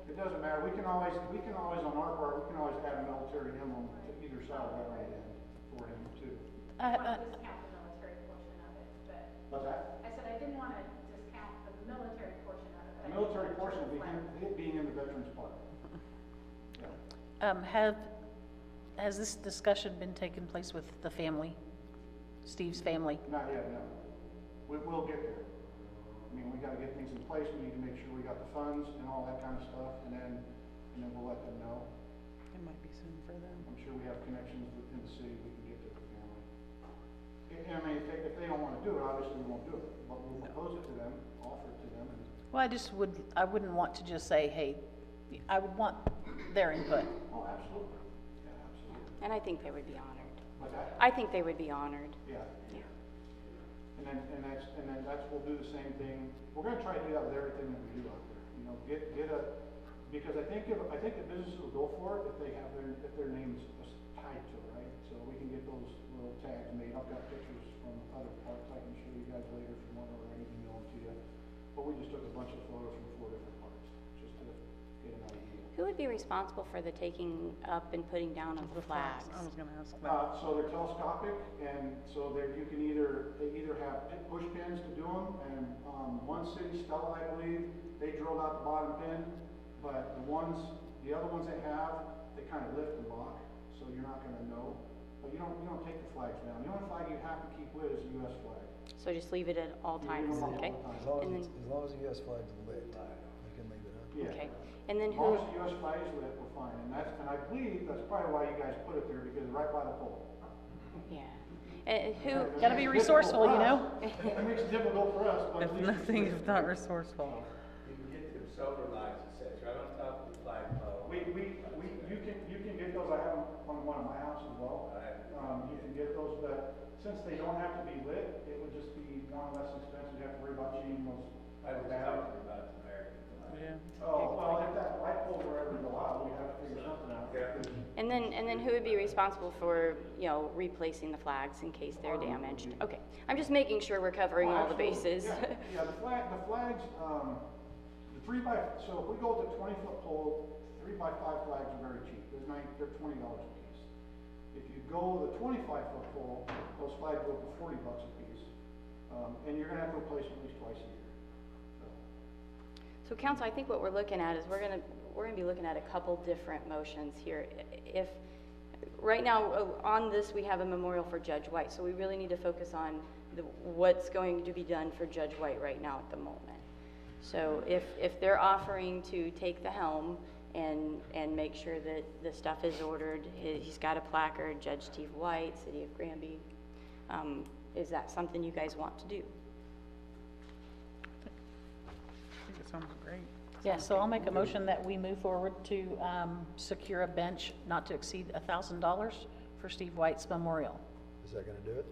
It doesn't matter, we can always on our part, we can always add a military emblem to either side of that right end for him too. I didn't want to discount the military portion of it, but What's that? I said I didn't want to discount the military portion of it. but The I military did want portion to will be reflect- it being in the Veterans Park. Yeah. Has this discussion been taking place with the family, Steve's family? Not yet, no. We'll get there. I mean, we gotta get things in place, we need to make sure we got the funds and all that kind of stuff, and then we'll let them know. It might be soon for them. I'm sure we have connections within the city, we can get to the family. I mean, if they don't wanna do it, obviously we won't do it, but we'll propose it to them, offer it to them, and, Well, I wouldn't want to just say, hey, I would want their input. oh, absolutely. Yeah, absolutely. And I think they would be honored. But that, I think they would be honored. yeah. Yeah. And then we'll do the same thing. We're gonna try to do that with everything that we do out there, you know, because I think the businesses will go for it if their name's tied to it, right? So we can get those little tags made. I've got pictures from other parks I can show you guys later if you want, or I can email them to you. But we just took a bunch of photos from 4 different parks, just to get an idea. Who would be responsible for the taking up and putting down of the flags? I was gonna ask that. So they're telescopic, and so they either have push pins to do them, and, one city, Stella, I believe, they drilled out the bottom pin, but the other ones they have, they kind of lift and lock, so you're not gonna know. But you don't take the flags down. The only flag you have to keep lit is the US flag. So just leave it at all You leave times, them up all okay? the time. As long And as, then- as long as the US flag's lit, you can leave it up. Yeah. Okay. And then As long who, as the US flag is lit, we're fine, and I believe that's probably why you guys put it there, because it's right by the pole. yeah. Who, It Gotta be makes it resourceful, difficult for you know? us. It makes it difficult for us, but at If least it's nothing, lit. if not resourceful. You can get them solar lights, it says, right on top of the flagpole. You can get those, I have them on one of my house as well. You can get those, but since they don't have to be lit, it would just be one less expense, you have to worry about changing those. I was batteries. talking about the American flag. Yeah. Oh, well, if that light pole were ever to go out, we'd have to figure something out. Yeah. and then who would be responsible for, replacing the flags in case they're damaged? Okay, I'm just making sure we're covering all the bases. Yeah, the flags, so if we go with the 20-foot pole, 3x5 flags are very cheap, they're $20 a piece. If you go with a 25-foot pole, those flags go up to $40 a piece, and you're gonna have to replace them at least twice a year. So council, I think what we're looking at is we're gonna be looking at a couple different motions here. If, right now, on this, we have a memorial for Judge White, so we really need to focus on what's going to be done for Judge White right now at the moment. So if they're offering to take the helm and make sure that the stuff is ordered, he's got a placard, Judge Steve White, City of Granby, is that something you guys want to do? I think it sounds great. Yeah, so I'll make a motion that we move forward to secure a bench not to exceed $1,000 for Steve White's memorial. Is that gonna do it?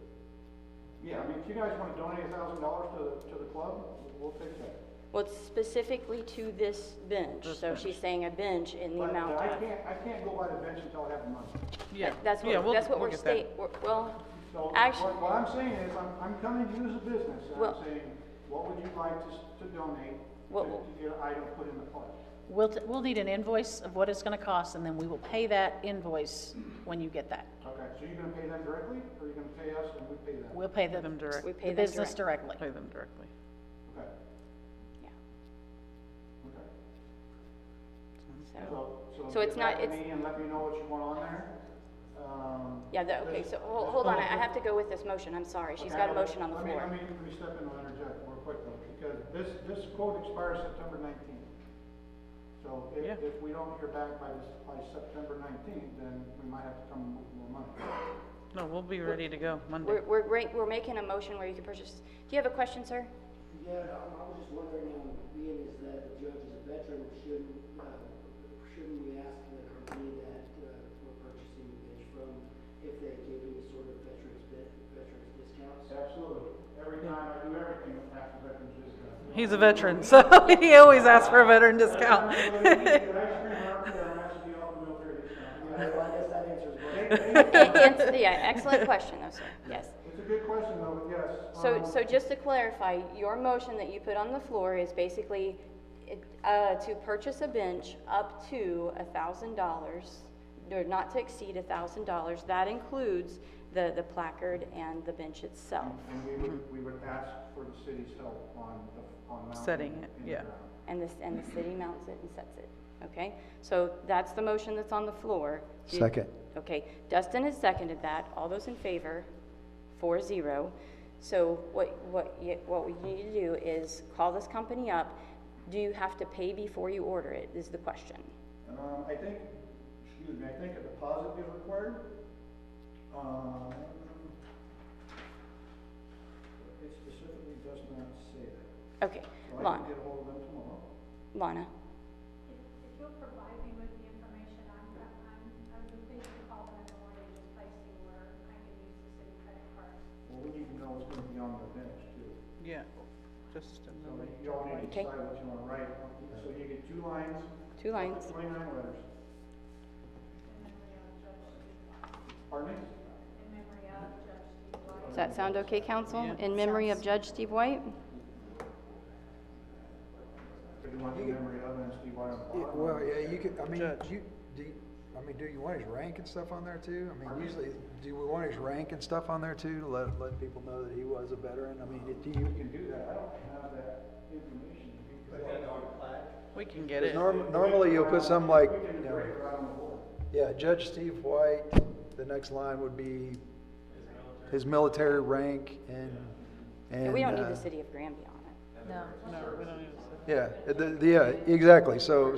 Yeah, I mean, if you guys wanna donate $1,000 to the club, we'll take that. Well, it's specifically to this bench, This so bench. she's saying a bench in the But amount of. I can't go by the bench until I have the money. Yeah. That's Yeah, what, that's what we'll we're get that. well, So Actually- what I'm saying is, I'm coming to you as a business, and Well- I'm saying, what would you like to donate Well- to get an item put in the park? We'll need an invoice of what it's gonna cost, and then we will pay that invoice when you get that. Okay, so you're gonna pay them directly, or you're gonna pay us and we pay them? We'll pay Them the direct, we pay them business direct. directly. pay them directly. Okay, Yeah. okay. So So it's get not- back to it's- me and let me know what you want on there. Yeah, okay, so hold on, I have to go with this motion, I'm sorry, she's got a motion on the floor. Let me step in and interject real quick though, because this quote expires September 19th. So Yeah. if we don't hear back by September 19th, then we might have to come with more money. No, we'll be ready to go Monday. We're making a motion where you can purchase, do you have a question, sir? Yeah, I was just wondering, being is that the judge is a veteran, shouldn't we ask the company that we're purchasing the bench from if they give any sort of veterans discounts? Absolutely. Every time I do everything with tax and veterans discount. He's a veteran, so he always asks for a veteran discount. Yeah, excellent question though, sir, yes. It's a good question though, but yes. So just to clarify, your motion that you put on the floor is basically to purchase a bench up to $1,000, or not to exceed $1,000. That includes the placard and the bench itself. And we would ask for the city's help on mounting Setting it, in the yeah. ground. And the city mounts it and sets it, okay? So that's the motion that's on the floor. Second. Okay, Dustin has seconded that. All those in favor, 4-0. So what we need to do is call this company up. Do you have to pay before you order it, is the question. I think a deposit is required. It specifically does not say that. Okay, So I Lana. can get ahold of them tomorrow. Lana. If you'll provide me with the information, I would think to call them in the morning, just place the order, I can use the city credit card. Well, we need to know what's gonna be on the bench too. Yeah, just a So moment. you all need to Okay. decide what you wanna write. So you get 2 lines. 2 lines. 29 letters. In memory of Judge Steve White. Pardon me? In memory of Judge Steve White. Does that sound okay, council? Yeah. In memory of Judge Steve White? If you want the memory of and Steve White on the Yeah, bottom. well, yeah, you could, I mean, Judge. do you want his rank and stuff on there too? I mean, usually, do we want his rank and stuff on there too, to let people know that he was a veteran? I mean, do you? You can do that. I don't have that information. We can get it. Normally, you'll put some like, We can you know, break it out on the board. yeah, Judge Steve White, the next line would be his military rank and. We don't need the city of Granby on it. No. No, we don't need to say Yeah, yeah, exactly. So,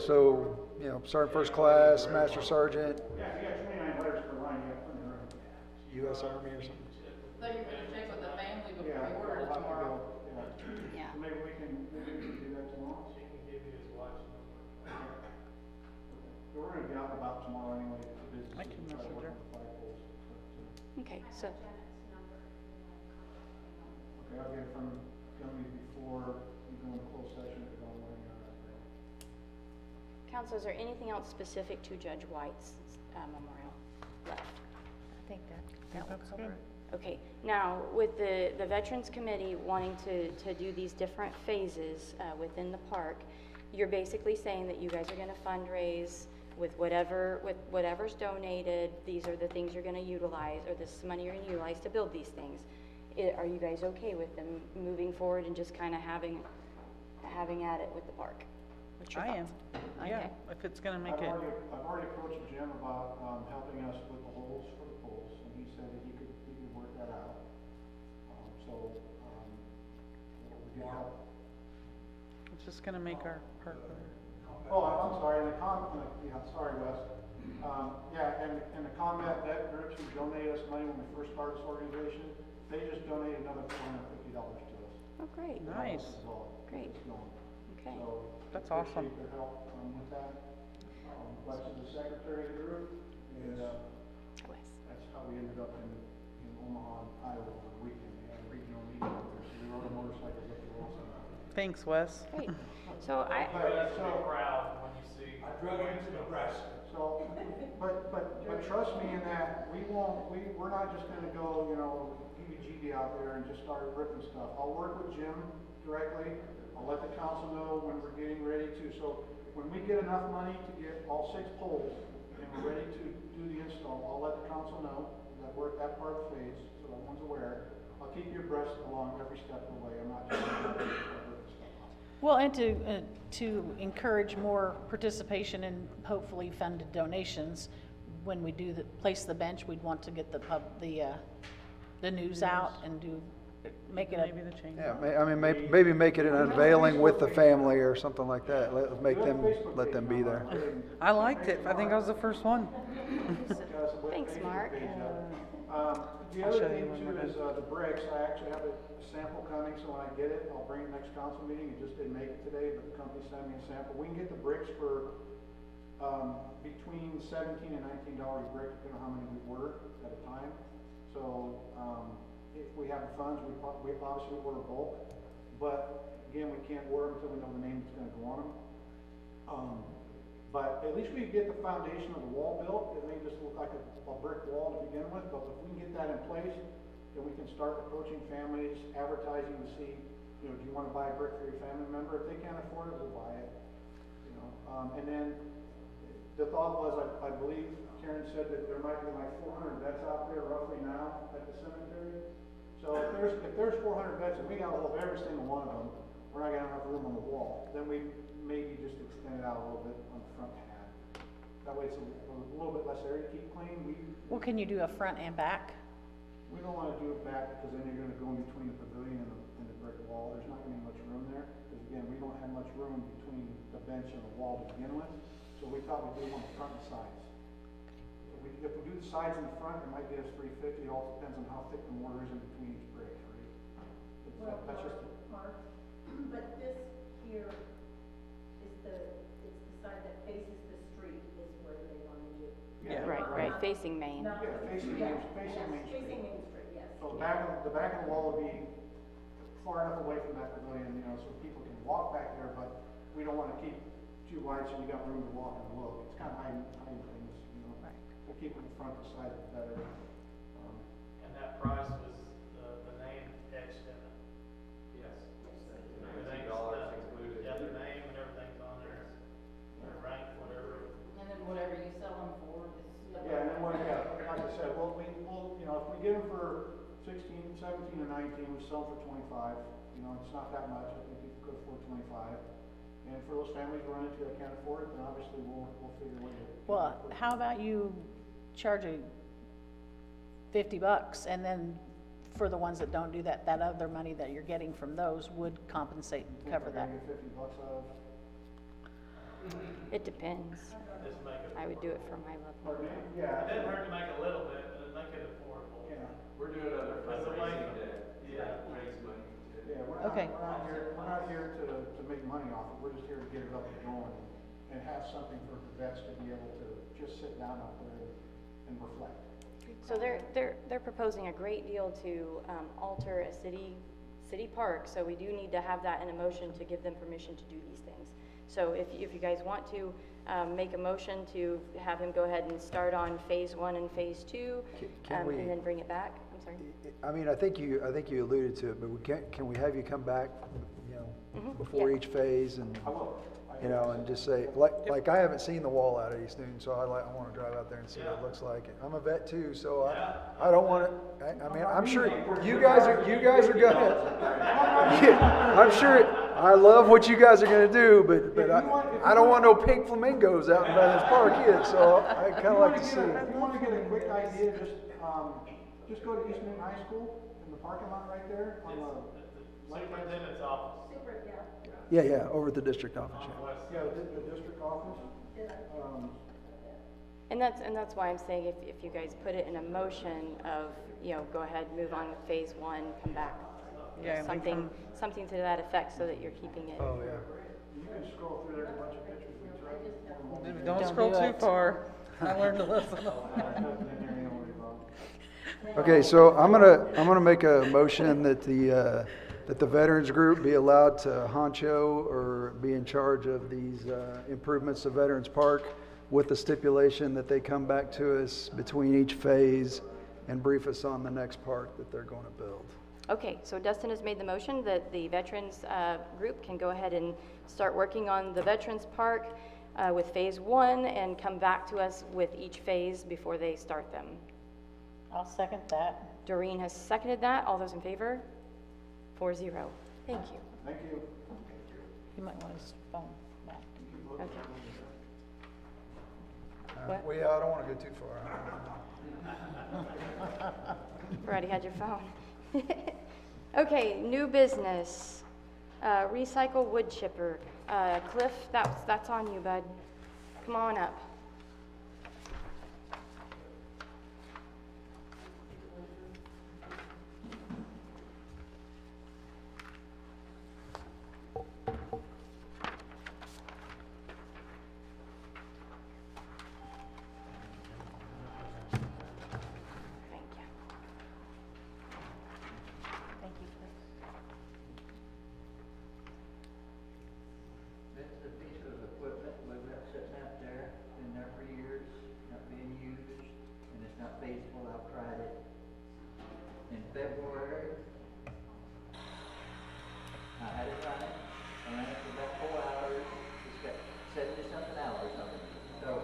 you know, sergeant first class, master sergeant, Yeah, if you got 29 letters per line, you have plenty of room. U.S. Army or something. thought you were gonna check with the family Yeah, before you ordered it I'll have to tomorrow. go, yeah. Yeah. So maybe we can do that tomorrow? So we're gonna be out and about tomorrow anyway, to business. I can try to message work her. on the flagpoles. Okay, so, Janet's number, if you want to contact me on it. Okay, I'll get it from companies before we go into closed session, if you don't mind, council, is there anything else specific to Judge White's memorial left? I think that will That's cover good. it. Okay, now, with the Veterans Committee wanting to do these different phases within the park, you're basically saying that you guys are gonna fundraise with whatever's donated, these are the things you're gonna utilize, or this money you're gonna utilize to build these things. Are you guys okay with them moving forward and just kinda having at it with the park? What's your I am, thoughts? yeah, Okay. if it's gonna make I've it, already approached Jim about, helping us with the holes for the poles, and he said that he could work that out. So so, we get help. It's just gonna make our park better. Oh, I'm sorry, yeah, sorry, Wes. Yeah, and the combat vet groups who donated us money when we first started this organization, they just donated another $450 to us. Oh, great, Nice. As well. Great. It's going. okay. So, That's awesome. appreciate their help with that. Wes is the secretary of the group, and Wes. that's how we ended up in Omaha, Iowa over the weekend. We had a regional meeting up there, so we rode a motorcycle up to Wilson. Thanks, Wes. Great. So I, Proud when you see. I drug him to Nebraska. So, but trust me in that, we're not just gonna go, heebie-jeebie out there and just start ripping stuff. I'll work with Jim directly, I'll let the council know when we're getting ready to, so when we get enough money to get all 6 poles and we're ready to do the install, I'll let the council know that we're at that part of the phase, so everyone's aware. I'll keep you abreast along every step of the way, I'm not just gonna start ripping stuff off. Well, and to encourage more participation and hopefully funded donations, when we do place the bench, we'd want to get the news out and make it Maybe the change. Yeah, maybe make it an unveiling with the family or something like that. Let them be there. I liked it. I think I was the first one. Thanks, Mark. The I'll other show thing you when too we're is the bricks. I actually have a sample coming, so when I get it, I'll bring it next council meeting. It just didn't make it today, but the company sent me a sample. We can get the bricks for between $17 and $19 a brick, depending on how many we order at a time. So if we have the funds, we obviously order bulk, but again, we can't order them until we know the name that's going to go on them. But at least we get the foundation of the wall built. It may just look like a brick wall to begin with, but if we can get that in place, then we can start approaching families, advertising to see, do you want to buy a brick for your family member? If they can't afford it, we'll buy it. And then the thought was, I believe Karen said that there might be like 400 vets out there roughly now at the cemetery. So if there's 400 vets and we got hold of every single one of them, we're not gonna have enough room on the wall. Then we maybe just extend it out a little bit on the front pad. That way it's a little bit less area to keep clean. Well, can you do a front and back? We don't want to do it back because then you're going to go in between the pavilion and the brick wall. There's not going to be much room there. Because again, we don't have much room between the bench and the wall to begin with. So we thought we'd do them on the front and sides. If we do the sides and the front, it might get us $350. It all depends on how thick the mortar is in between each brick, right? That's just Mark, but this here is it's the side that faces the street is where they want to do. Right, facing Main. Not Yeah, the- facing yeah, Main- facing yes, Main Street. Facing Main Street, yes. So the back of the wall will be far enough away from that pavilion, so people can walk back there, but we don't want to keep too wide so you got room to walk and look. It's kind of hiding things, We'll keep it in front and side better. And that price was the name etched in it. Yes. Everything's, included. yeah, their name and everything's on there, their rank, whatever. And then whatever you sell them for is. Yeah, and then like I said, we'll, if we get them for 16, 17, or 19, we sell them for 25. It's not that much. I think people could afford 25. And for those families we run into that can't afford it, then obviously we'll figure a way to. Well, how about you charge $50 and then for the ones that don't do that, that other money that you're getting from those would compensate and cover that. Get $50 out of. It depends. Just make it. I would do it for my level. Pardon me? It Yeah. didn't hurt to make a little bit, but it'd make it affordable. Yeah. We're doing other That's the way- fundraising to Yeah. raise money. Yeah, we're Okay. not here to make money off it. We're just here to get it up and going and have something for the vets to be able to just sit down out there and reflect. So they're proposing a great deal to alter a city park, so we do need to have that in a motion to give them permission to do these things. So if you guys want to make a motion to have him go ahead and start on phase 1 and phase 2, Can we- and then bring it back, I'm sorry. I think you alluded to it, but can we have you come back, before yeah. each phase and, I will. and just say, like I haven't seen the wall out at East Newton, so I want to drive out there and see what it looks like. I'm a vet too, so I don't want it, I'm sure you guys are gonna, I'm sure, I love what you guys are gonna do, but I don't want no pink flamingos out in Venice Park either, so I kind of like to see. If you want to get a quick idea, just go to East Newton High School in the parking lot right there, on the, The superintendent's office Super, yeah. Yeah, over at the district office, on yeah. the west. yeah, the district office. And that's why I'm saying if you guys put it in a motion of, go ahead, move on with phase one, come back. Yeah, we Something to that effect so that you're keeping it. Oh, yeah. You can scroll through there, a bunch of pictures, we tried. Don't scroll too far. I learned to listen. Okay, so I'm gonna make a motion that the veterans group be allowed to honcho or be in charge of these improvements to Veterans Park, with the stipulation that they come back to us between each phase and brief us on the next park that they're going to build. Okay, so Dustin has made the motion that the veterans group can go ahead and start working on the Veterans Park with phase one and come back to us with each phase before they start them. I'll second that. Doreen has seconded that. All those in favor? 4-0. Thank you. Thank you. You might want his phone back. Okay. What? Well, yeah, I don't want to go too far. You already had your phone. Okay, new business. Recycle wood chipper. Cliff, that's on you, bud. Come on up. Thank you. Thank you, Cliff. This is a piece of equipment we've got sitting out there, been there for years, not being used, and it's not feasible. I've tried it in February. I had it running, I ran it for about 4 hours, it's got 70-something hours on it, so.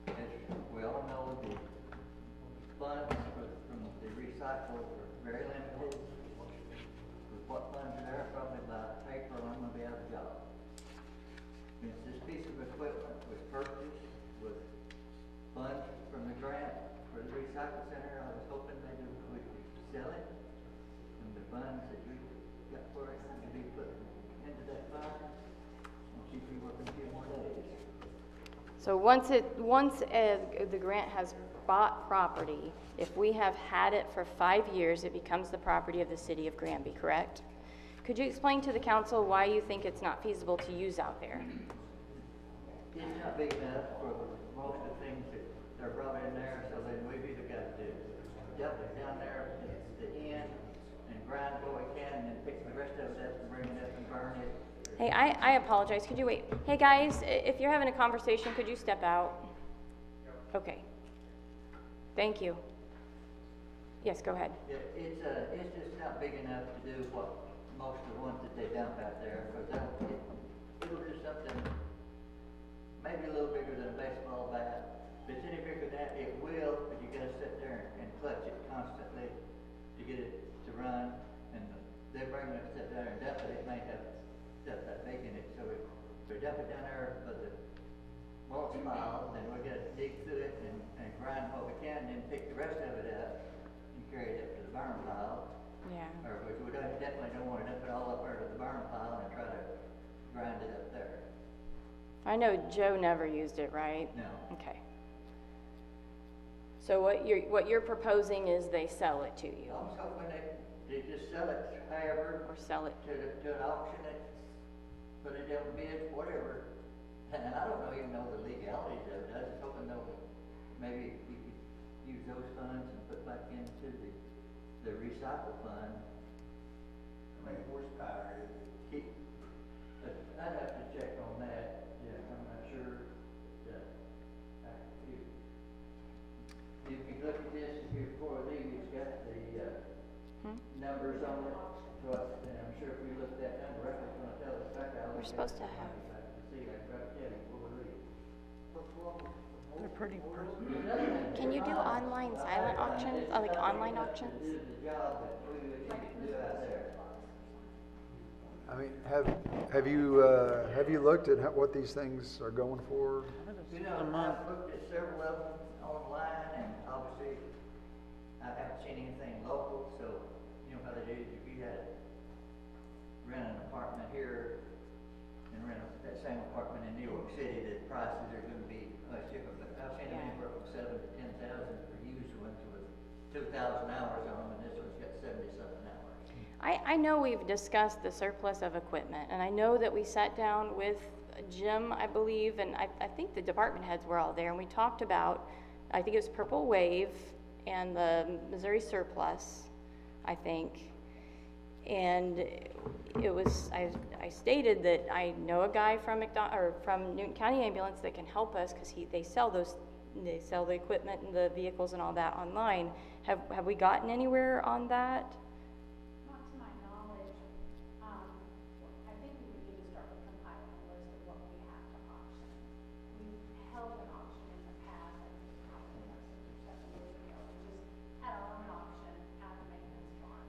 As we all know, the funds from the recycle are very limited. With what funds are there, probably by April, I'm gonna be out of a job. Since this piece of equipment was purchased with funds from the grant for the recycle center, I was hoping maybe we could sell it. And the funds that we got for it, could be put into that fund, and keep me working a few more days. So once the grant has bought property, if we have had it for 5 years, it becomes the property of the city of Granby, correct? Could you explain to the council why you think it's not feasible to use out there? It's not big enough for most of the things that are brought in there, so then we've either got to dump it down there at the end and grind what we can, and then pick the rest of it up and bring it up and burn it. Hey, I apologize. Could you wait? Hey, guys, if you're having a conversation, could you step out? Okay. Thank you. Yes, go ahead. It's just not big enough to do what most of the ones that they dump out there, because it'll do something maybe a little bigger than a baseball bat. If it's any bigger than that, it will, but you gotta sit there and clutch it constantly to get it to run. And they bring it, sit there and dump it, it may have stuff that big in it, so if we dump it down there for the mulch pile, then we gotta dig through it and grind what we can, and then pick the rest of it up and carry it up to the burn pile. Yeah. Or we definitely don't want to dump it all up there to the burn pile and try to grind it up there. I know Joe never used it, right? No. Okay. So what you're proposing is they sell it to you, I was hoping they just sell it, however, or sell it. to an auction, it, put it down bid, whatever. And I don't even know the legalities of it. I was hoping though, maybe we could use those funds and put back into the recycle fund. How many horsepower is it? I'd have to check on that. Yeah, I'm not sure. If you look at this here before I leave, it's got the numbers on it. So and I'm sure if we look at that number, it's gonna tell us back out. We're supposed to have. See, I can tell you before we leave. They're pretty. Can you do online silent auctions, like online auctions? Do the job that we would need to do out there. I mean, have you looked at what these things are going for? You know, I've looked at several of them online, and obviously, I haven't seen anything local, so, you know how they do, if you had to rent an apartment here and rent that same apartment in New York City, the prices are gonna be much different, but I've seen them Yeah. anywhere from 7,000 to 10,000 for used ones with 2,000 hours on them, and this one's got 70-something hours. I know we've discussed the surplus of equipment, and I know that we sat down with Jim, I believe, and I think the department heads were all there, and we talked about, I think it was Purple Wave and the Missouri surplus, I think. And it was, I stated that I know a guy from from Newton County Ambulance that can help us, because they sell the equipment and the vehicles and all that online. Have we gotten anywhere on that? Not to my knowledge. I think we would need to start with compiling a list of what we have to auction. We've held an auction in the past, I think probably 6 or 7 years ago. We just had our own auction at the maintenance farm.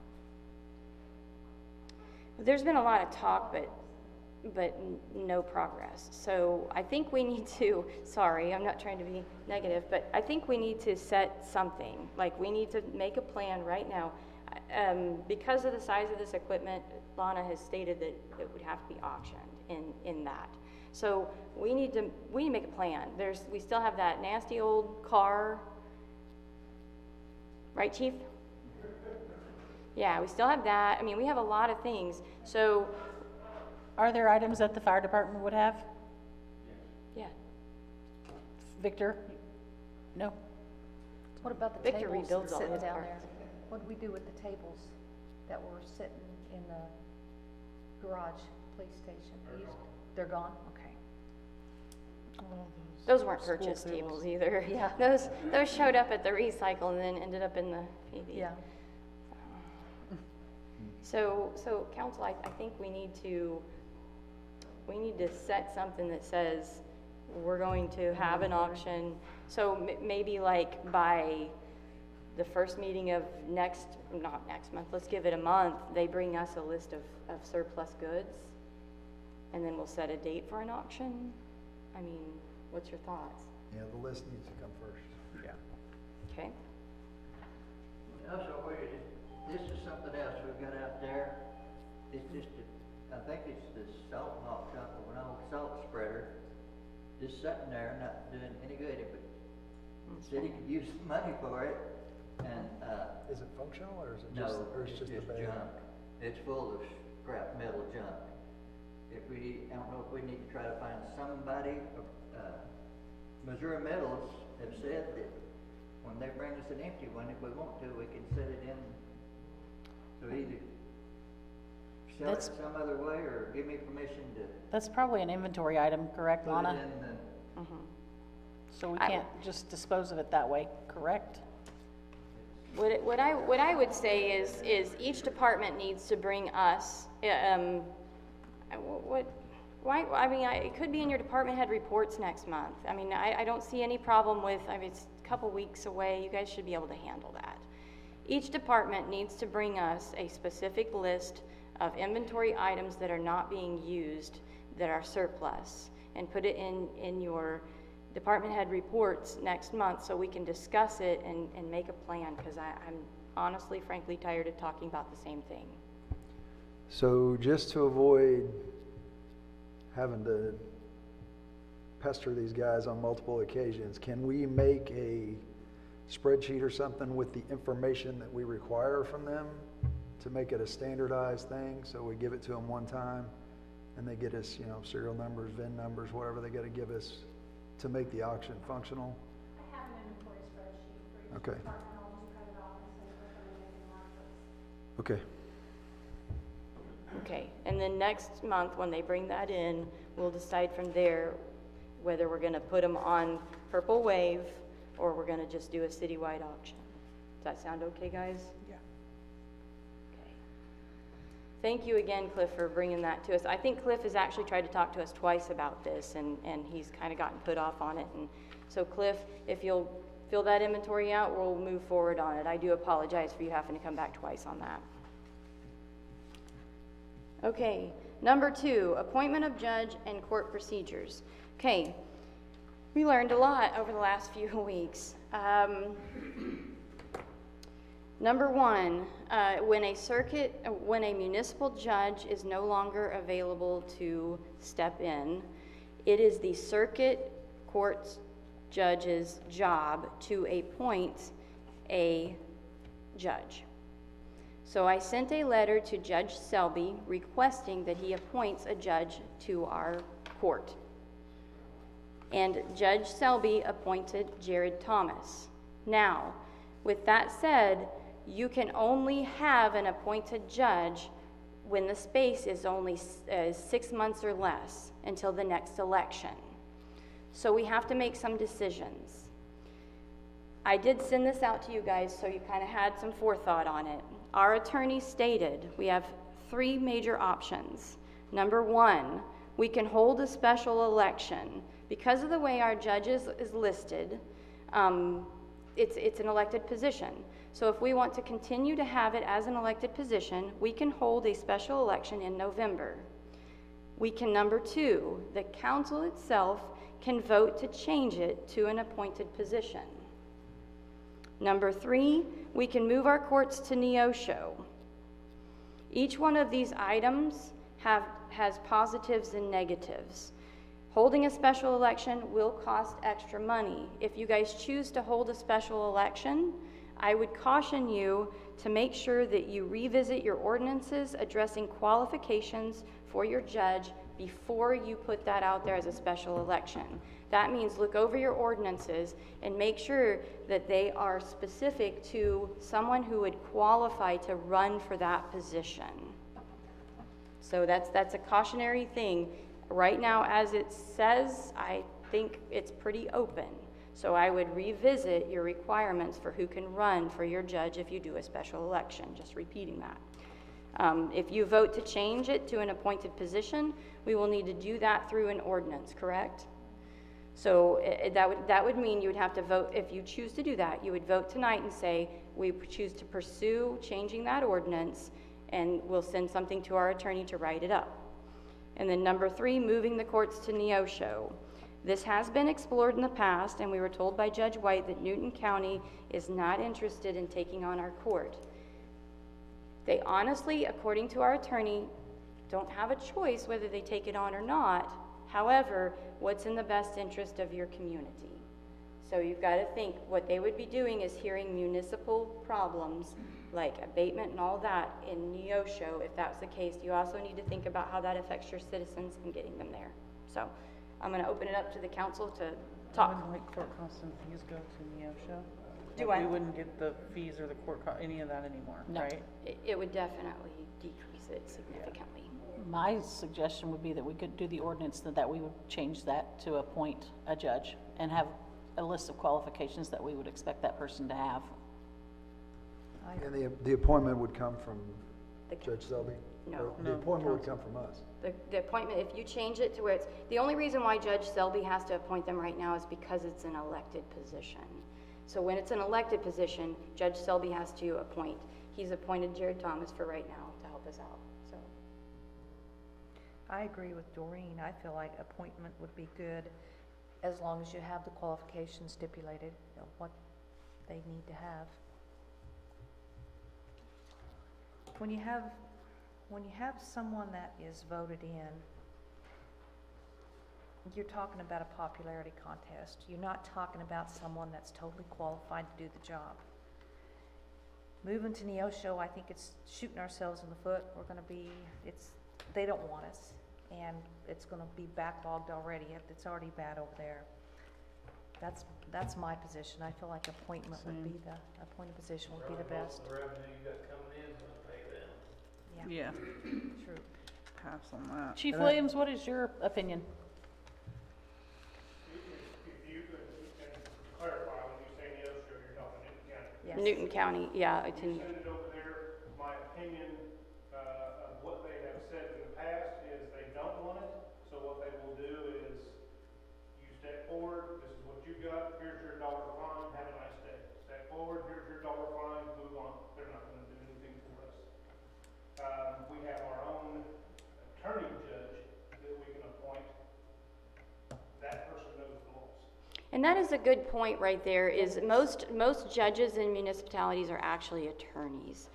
There's been a lot of talk, but no progress. So I think we need to, sorry, I'm not trying to be negative, but I think we need to set something. Like, we need to make a plan right now. Because of the size of this equipment, Lana has stated that it would have to be auctioned in that. So we need to make a plan. We still have that nasty old car, right, Chief? Yeah, we still have that. I mean, we have a lot of things. So, Are there items that the fire department would have? yeah, Victor? No? What about the Victor tables rebuilds all sitting his down parts. there? What do we do with the tables that were sitting in the garage police station? They're gone? Okay. those weren't purchased tables either. Yeah. Those showed up at the recycle and then ended up in the PD. Yeah. So council, I think we need to set something that says we're going to have an auction. So maybe like by the first meeting of not next month, let's give it a month, they bring us a list of surplus goods, and then we'll set a date for an auction. I mean, what's your thoughts? Yeah, the list needs to come first. Yeah. Okay? Also, this is something else we've got out there. It's just, I think it's the salt malt shop, an old salt spreader, just sitting there, not doing any good, but the city could use some money for it, and, Is it functional, or is it no, just, or it's it's just just the bag? junk. It's full of scrap metal junk. I don't know if we need to try to find somebody, Missouri Metals have said that when they bring us an empty one, if we want to, we can set it in. So either sell it That's- some other way, or give me permission to That's probably an inventory item, correct, put it Lana? in the, So we I- can't just dispose of it that way, correct? What I would say is each department needs to bring us, it could be in your department head reports next month. I mean, I don't see any problem with, it's a couple weeks away, you guys should be able to handle that. Each department needs to bring us a specific list of inventory items that are not being used, that are surplus, and put it in your department head reports next month so we can discuss it and make a plan, because I'm honestly, frankly, tired of talking about the same thing. So just to avoid having to pester these guys on multiple occasions, can we make a spreadsheet or something with the information that we require from them to make it a standardized thing? So we give it to them one time and they get us, serial numbers, VIN numbers, whatever they got to give us to make the auction functional? I have an inventory spreadsheet for each Okay. department. I'll just print it off and send it to them and they can mark it. Okay. Okay, and then next month, when they bring that in, we'll decide from there whether we're gonna put them on Purple Wave or we're gonna just do a citywide auction. Does that sound okay, guys? Yeah. Okay. Thank you again, Cliff, for bringing that to us. I think Cliff has actually tried to talk to us twice about this, and he's kind of gotten put off on it. And so, Cliff, if you'll fill that inventory out, we'll move forward on it. I do apologize for you having to come back twice on that. Okay, number 2, appointment of judge and court procedures. Okay, we learned a lot over the last few weeks. Number one, when a municipal judge is no longer available to step in, it is the circuit court judge's job to appoint a judge. So I sent a letter to Judge Selby requesting that he appoints a judge to our court. And Judge Selby appointed Jared Thomas. Now, with that said, you can only have an appointed judge when the space is only 6 months or less until the next election. So we have to make some decisions. I did send this out to you guys so you kind of had some forethought on it. Our attorney stated we have 3 major options. Number one, we can hold a special election. Because of the way our judges is listed, it's an elected position. So if we want to continue to have it as an elected position, we can hold a special election in November. We can, number two, the council itself can vote to change it to an appointed position. Number three, we can move our courts to Neosho. Each one of these items has positives and negatives. Holding a special election will cost extra money. If you guys choose to hold a special election, I would caution you to make sure that you revisit your ordinances addressing qualifications for your judge before you put that out there as a special election. That means look over your ordinances and make sure that they are specific to someone who would qualify to run for that position. So that's a cautionary thing. Right now, as it says, I think it's pretty open. So I would revisit your requirements for who can run for your judge if you do a special election, just repeating that. If you vote to change it to an appointed position, we will need to do that through an ordinance, correct? So that would mean you would have to vote, if you choose to do that, you would vote tonight and say, we choose to pursue changing that ordinance, and we'll send something to our attorney to write it up. And then number three, moving the courts to Neosho. This has been explored in the past, and we were told by Judge White that Newton County is not interested in taking on our court. They honestly, according to our attorney, don't have a choice whether they take it on or not. However, what's in the best interest of your community? So you've got to think what they would be doing is hearing municipal problems like abatement and all that in Neosho. If that's the case, you also need to think about how that affects your citizens and getting them there. So I'm going to open it up to the council to talk. Wouldn't like court costs and fees go to Neosho? Do Like, I? we wouldn't get the fees or the court any of that anymore, No. right? It would definitely decrease it significantly. My suggestion would be that we could do the ordinance that we would change that to appoint a judge and have a list of qualifications that we would expect that person to have. And the appointment would come from The- Judge Selby? No. Or the No, appointment would council. come from us? The appointment, if you change it to where it's, the only reason why Judge Selby has to appoint them right now is because it's an elected position. So when it's an elected position, Judge Selby has to appoint. He's appointed Jared Thomas for right now to help us out, so. I agree with Doreen. I feel like appointment would be good as long as you have the qualifications stipulated of what they need to have. When you have someone that is voted in, you're talking about a popularity contest. You're not talking about someone that's totally qualified to do the job. Moving to Neosho, I think it's shooting ourselves in the foot. They don't want us, and it's gonna be backlogged already. It's already bad over there. That's my position. I feel like appointed position would be the best. The revenue you got coming in is gonna pay them. Yeah, True. pass on that. Chief Williams, what is your opinion? If you could clarify, when you say Neosho, you're talking Newton County. Yes. Newton County, yeah, it's You in, send it over there, my opinion, of what they have said in the past is they don't want it, so what they will do is, you step forward, this is what you got, here's your dollar fine, have a nice day. Step forward, here's your dollar fine, move on, they're not gonna do anything for us. We have our own attorney judge that we can appoint, that person knows the laws. And that is a good point right there, is most judges in municipalities are actually attorneys.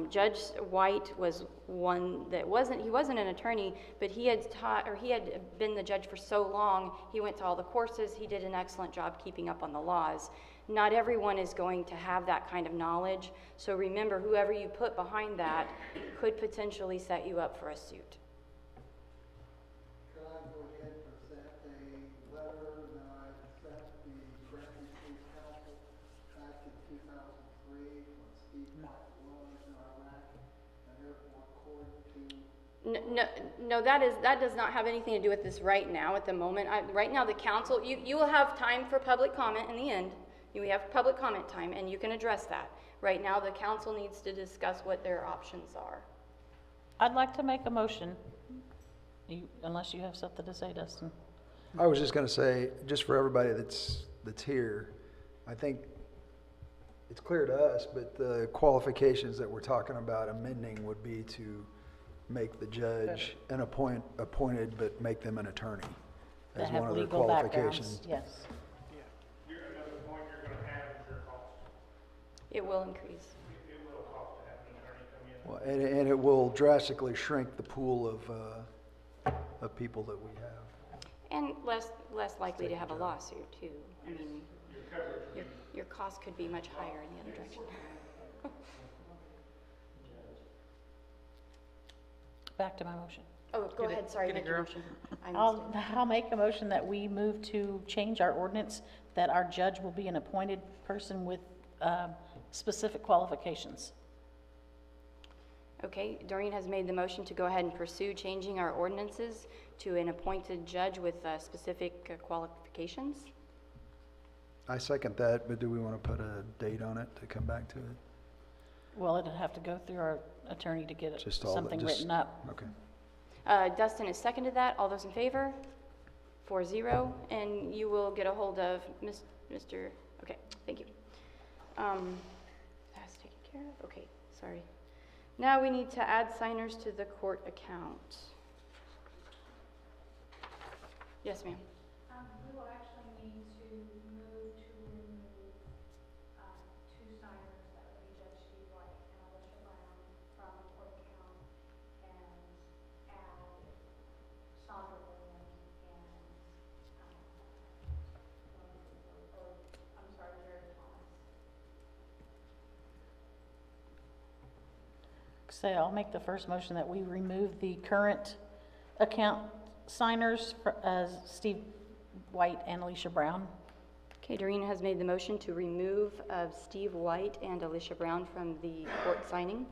Judge White was one that he wasn't an attorney, but he had been the judge for so long, he went to all the courses, he did an excellent job keeping up on the laws. Not everyone is going to have that kind of knowledge, so remember, whoever you put behind that could potentially set you up for a suit. Could I go ahead and present a letter that I sent the Grandview City Council back in 2003 when Steve White was in Iraq, and therefore according to No, that does not have anything to do with this right now at the moment. Right now, the council, you will have time for public comment in the end. We have public comment time, and you can address that. Right now, the council needs to discuss what their options are. I'd like to make a motion, unless you have something to say, Dustin. I was just gonna say, just for everybody that's here, I think it's clear to us, but the qualifications that we're talking about amending would be to make the judge an appointed, but make them an attorney That as have one of their legal backgrounds, qualifications. yes. Another point you're gonna have is your cost. It will increase. It will cost to have an attorney come in. Well, and it will drastically shrink the pool of people that we have. And less likely to have a lawsuit, too. I mean, your cost could be much higher in the other direction. Back to my motion. Oh, go ahead, sorry, get it, make your girl. motion. I missed it. I'll make a motion that we move to change our ordinance, that our judge will be an appointed person with specific qualifications. Okay, Doreen has made the motion to go ahead and pursue changing our ordinances to an appointed judge with specific qualifications. I second that, but do we want to put a date on it to come back to it? Well, it'd have to go through our attorney to get Just all that- something just- written up. Okay. Dustin has seconded that. All those in favor? 4-0. And you will get a hold of Mr. Okay, thank you. That's taken care of. Okay, sorry. Now we need to add signers to the court account. Yes, ma'am. We will actually need to move to remove, two signers, that would be Judge Steve White and Alicia Brown from the court account, and add Sandra Williams and, Jared Thomas. Say, I'll make the first motion that we remove the current account signers as Steve White and Alicia Brown. Okay, Doreen has made the motion to remove Steve White and Alicia Brown from the court signing.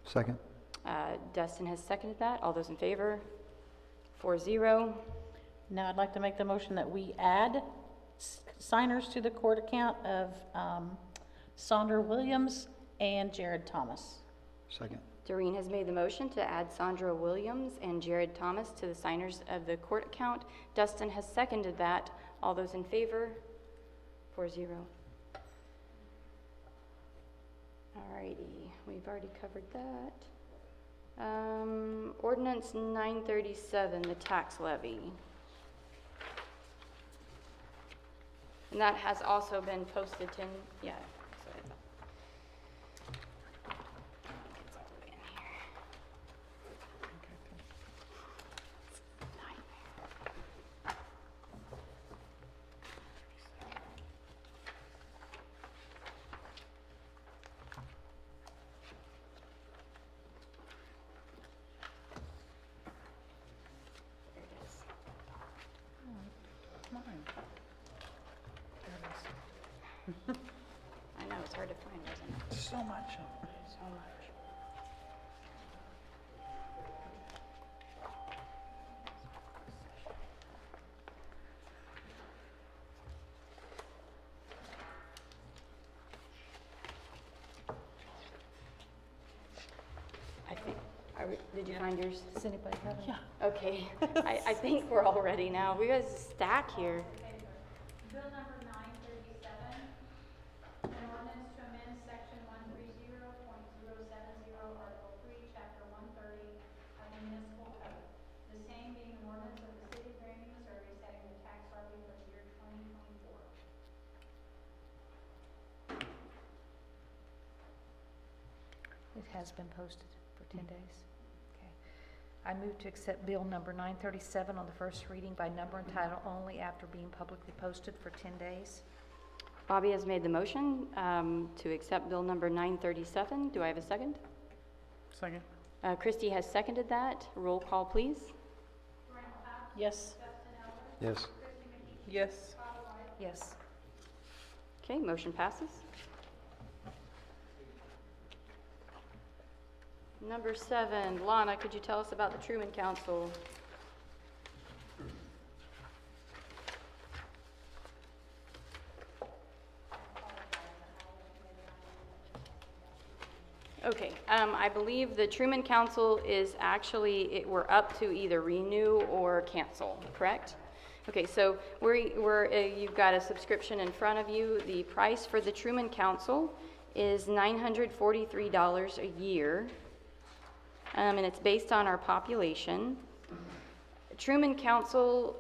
Second. Dustin has seconded that. All those in favor? 4-0. Now I'd like to make the motion that we add signers to the court account of Sandra Williams and Jared Thomas. Second. Doreen has made the motion to add Sandra Williams and Jared Thomas to the signers of the court account. Dustin has seconded that. All those in favor? 4-0. Alrighty, we've already covered that. Ordinance 937, the tax levy. And that has also been posted to, yeah. Sorry. It's all the way in here. Nightmare. There it is. I know, it's hard to find, isn't it? So much. So much. I think, did you find yours? Does anybody have any? Yeah. Okay, I think we're all ready now. We got a stack here. Bill number 937, an ordinance to amend section 130.070, article 3, chapter 130 of the municipal code. The same being an ordinance of the city of Grandview, Missouri, setting the tax levy for the year 2023 has been posted for 10 days? Okay. I move to accept Bill number 937 on the first reading by number and title only after being publicly posted for 10 days. Bobby has made the motion to accept Bill number 937. Do I have a second? Second. Christie has seconded that. Roll call, please. Yes. Yes. Yes. Yes. Okay, motion passes. Number 7, Lana, could you tell us about the Truman Council? Okay, I believe the Truman Council is actually, we're up to either renew or cancel, correct? Okay, so you've got a subscription in front of you. The price for the Truman Council is $943 a year, and it's based on our population. Truman Council,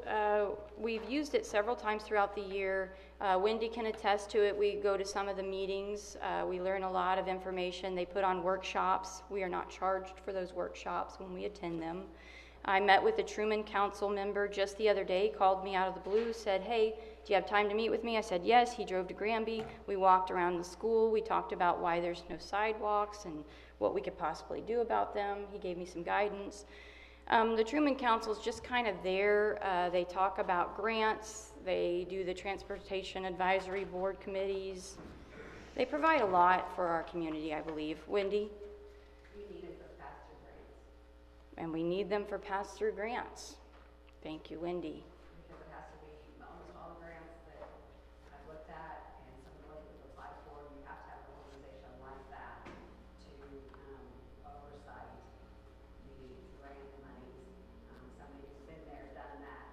we've used it several times throughout the year. Wendy can attest to it. We go to some of the meetings. We learn a lot of information. They put on workshops. We are not charged for those workshops when we attend them. I met with a Truman Council member just the other day, called me out of the blue, said, hey, do you have time to meet with me? I said, yes. He drove to Granby. We walked around the school. We talked about why there's no sidewalks and what we could possibly do about them. He gave me some guidance. The Truman Council is just kind of there. They talk about grants. They do the Transportation Advisory Board committees. They provide a lot for our community, I believe. Wendy? We need it for pass-through grants, And we need them for pass-through grants. Thank you, Wendy. because it has to be, almost all the grants that I've looked at and some of the ones we've applied for, you have to have an organization like that to oversight the grant monies. Somebody who's been there, done that,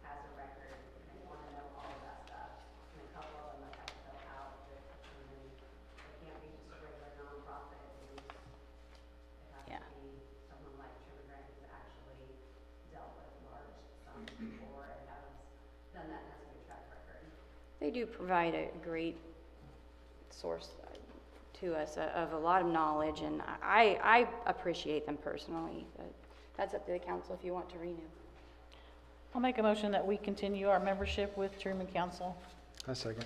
has a record, and they want to know all of that stuff. And a couple of them have to fill out that, they can't be just a regular nonprofit who's, it has Yeah. to be someone like Truman Grant who's actually dealt with large sums before and has done that and has a good track record. They do provide a great source to us of a lot of knowledge, and I appreciate them personally. But that's up to the council if you want to renew. I'll make a motion that we continue our membership with Truman Council. A second.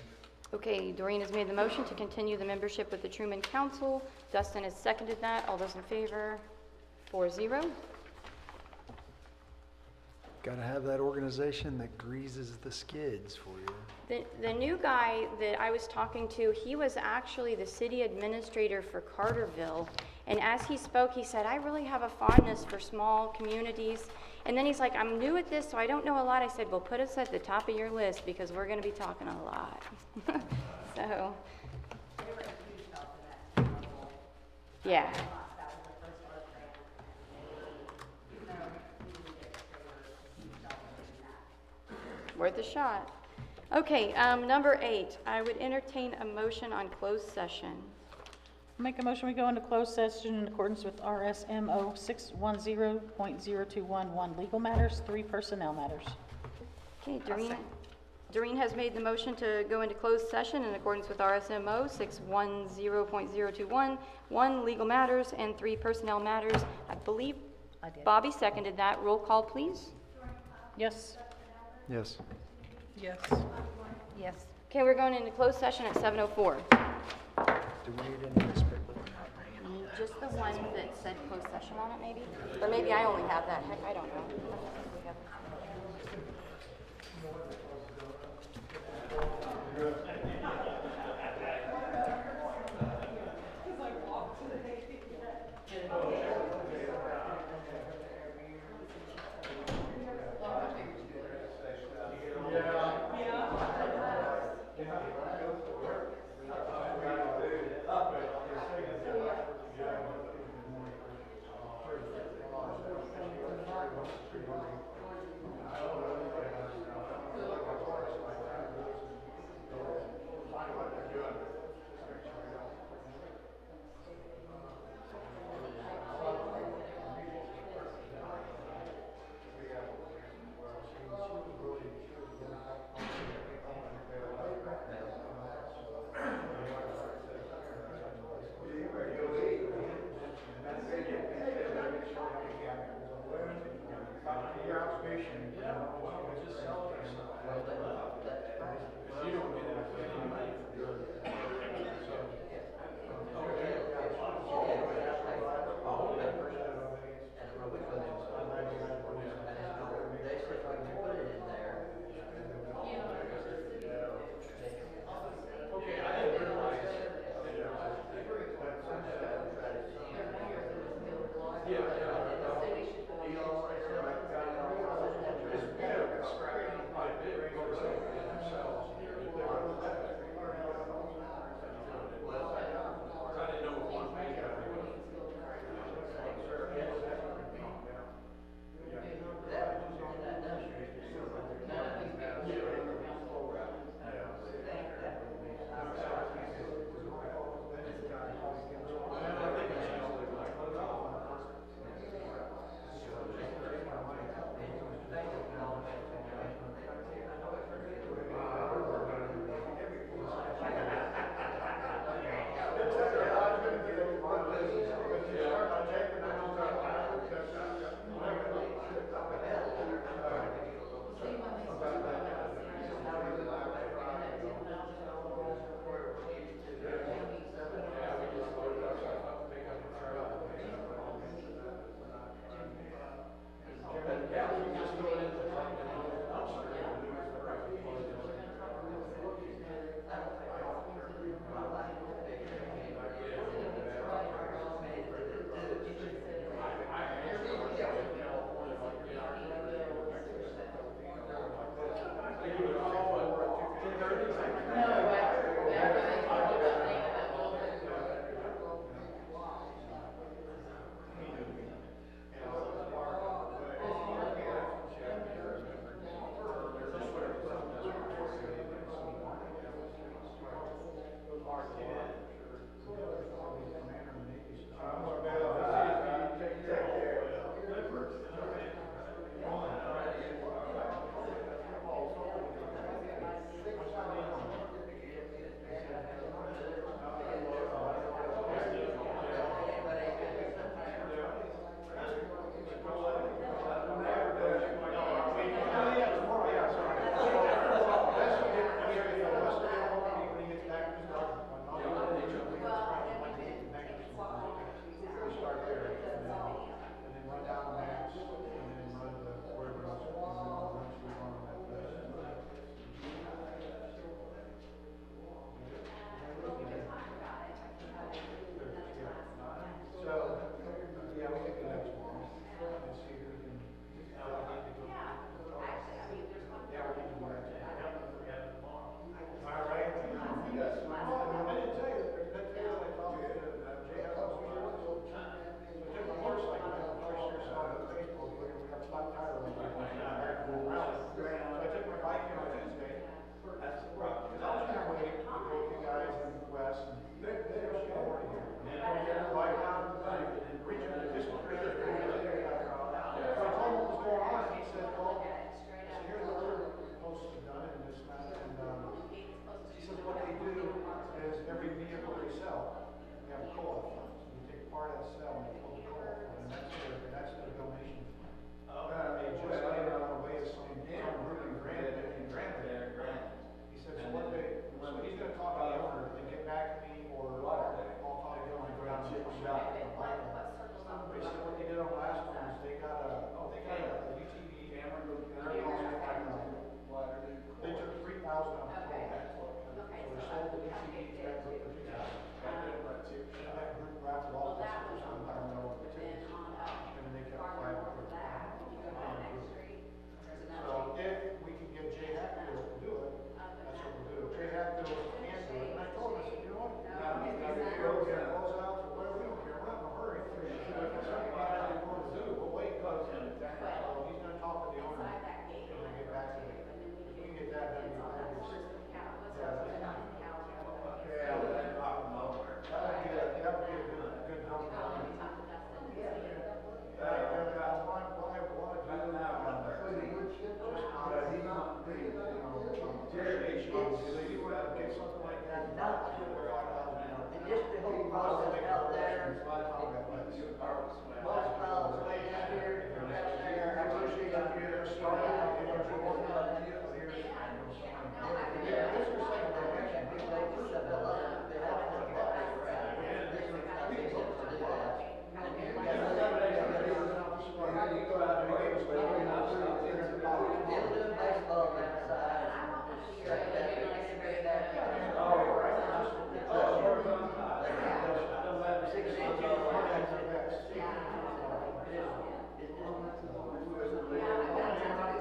Okay, Doreen has made the motion to continue the membership with the Truman Council. Dustin has seconded that. All those in favor? 4-0. Gotta have that organization that greases the skids for you. The new guy that I was talking to, he was actually the city administrator for Carterville. And as he spoke, he said, I really have a fondness for small communities. And then he's like, I'm new at this, so I don't know a lot. I said, well, put us at the top of your list because we're going to be talking a lot. So, They were a huge help in that level. yeah. That was the first work grant, and they were, even though we didn't get it, they were a huge help in that. Worth a shot. Okay, number 8, I would entertain a motion on closed session. Make a motion, we go into closed session in accordance with RSMO 610.0211, legal matters, 3 personnel matters. Okay, Doreen has made the motion to go into closed session in accordance with RSMO 610.021, 1 legal matters and 3 personnel matters. I believe I did. Bobby seconded that. Roll call, please. Yes. Yes. Yes. Yes. Okay, we're going into closed session at 7:04. Do we need any newspaper? Just the one that said closed session on it, maybe? Or maybe I only have that. Heck, I don't know. We have- donation. Well, we just sell it ourselves. Well, that's fine. You don't get any money for doing it. So, okay. All members, and it will be put in. They said, when you put it in there, Okay, I didn't realize. Yeah, yeah.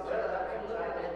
Well,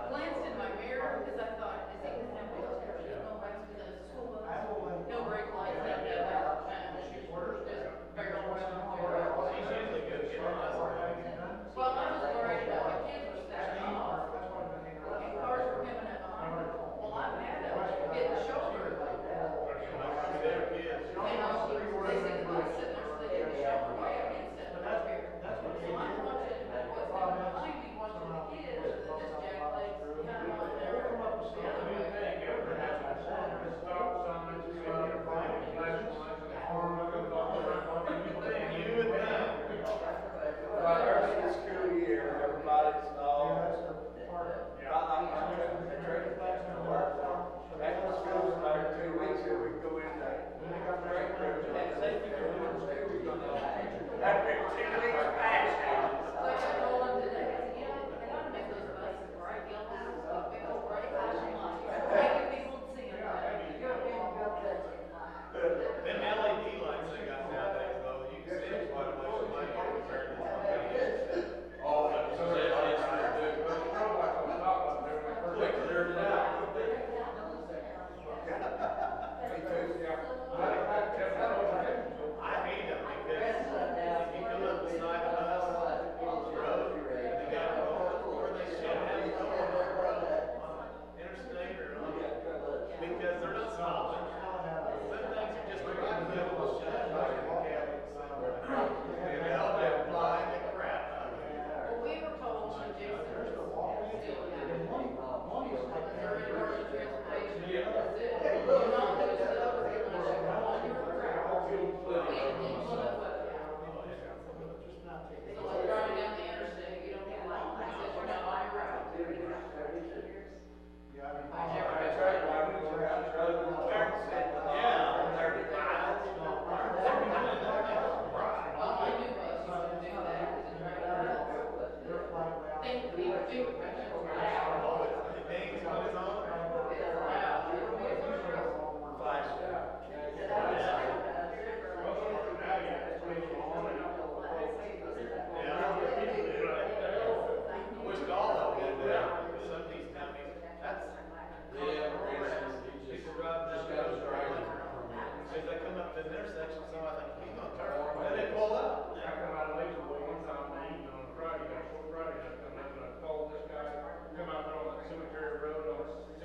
glanced Come out there on that cemetery road on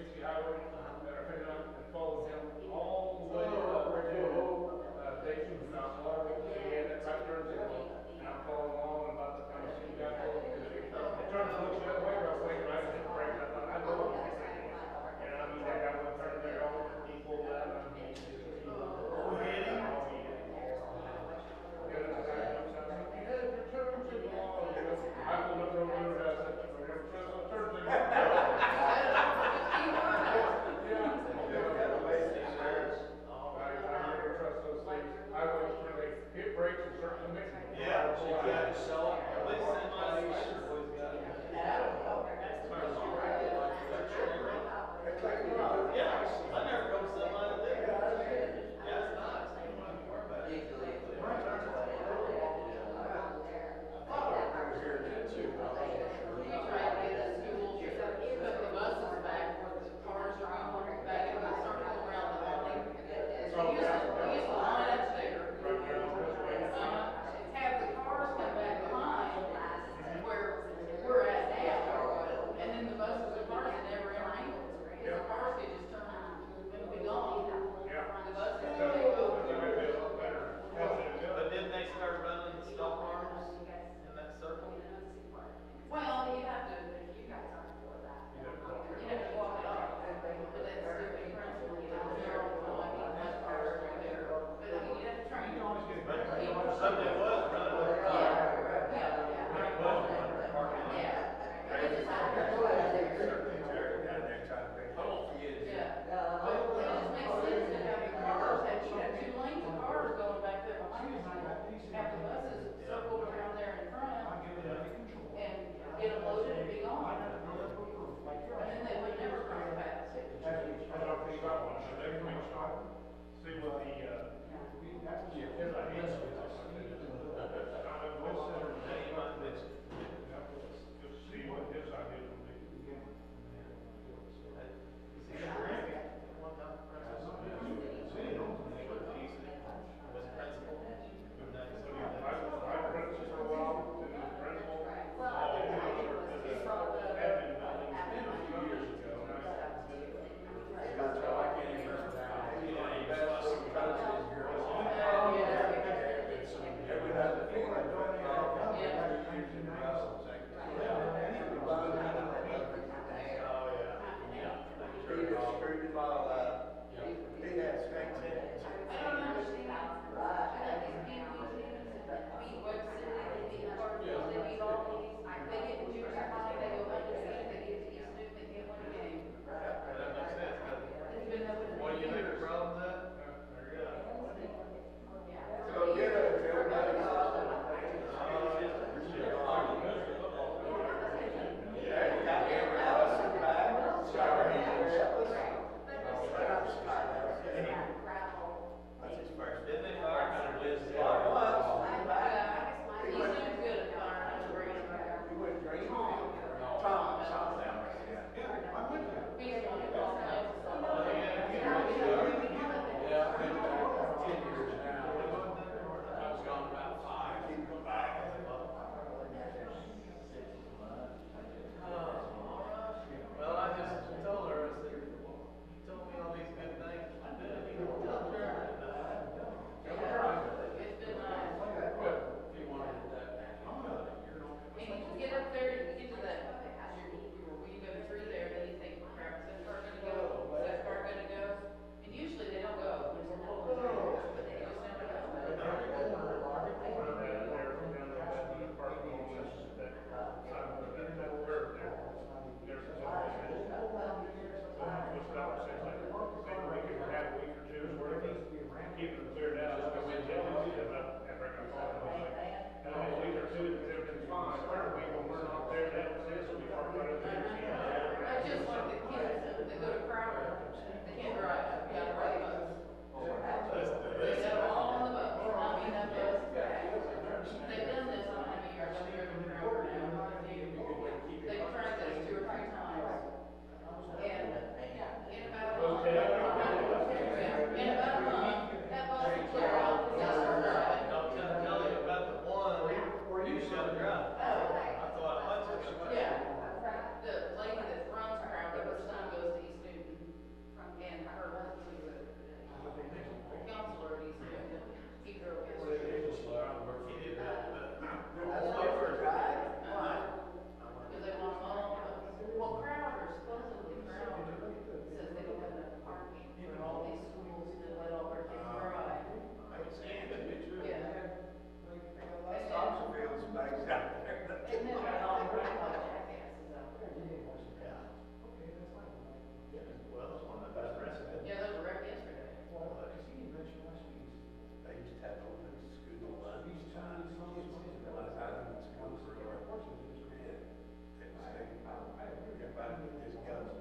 try to get this going.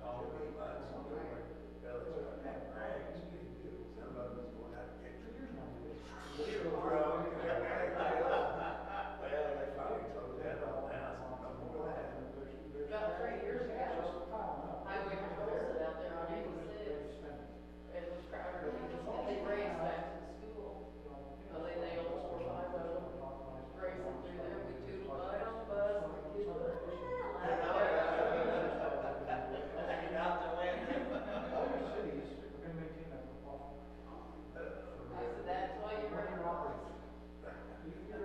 All the months, fellas gonna have rags, some of them's going out to get zero drug. Well, they finally closed that all down, so no more of that. About 3 years ago, highway patrol sit out there on 86, and it was crowded, and they raced back to the school. So they nailed 4 or 5 of them, racing through there, we tootled by on the bus, and the kids were, out the window. Other cities are gonna maintain that for profit. I said, that's why you're running. You're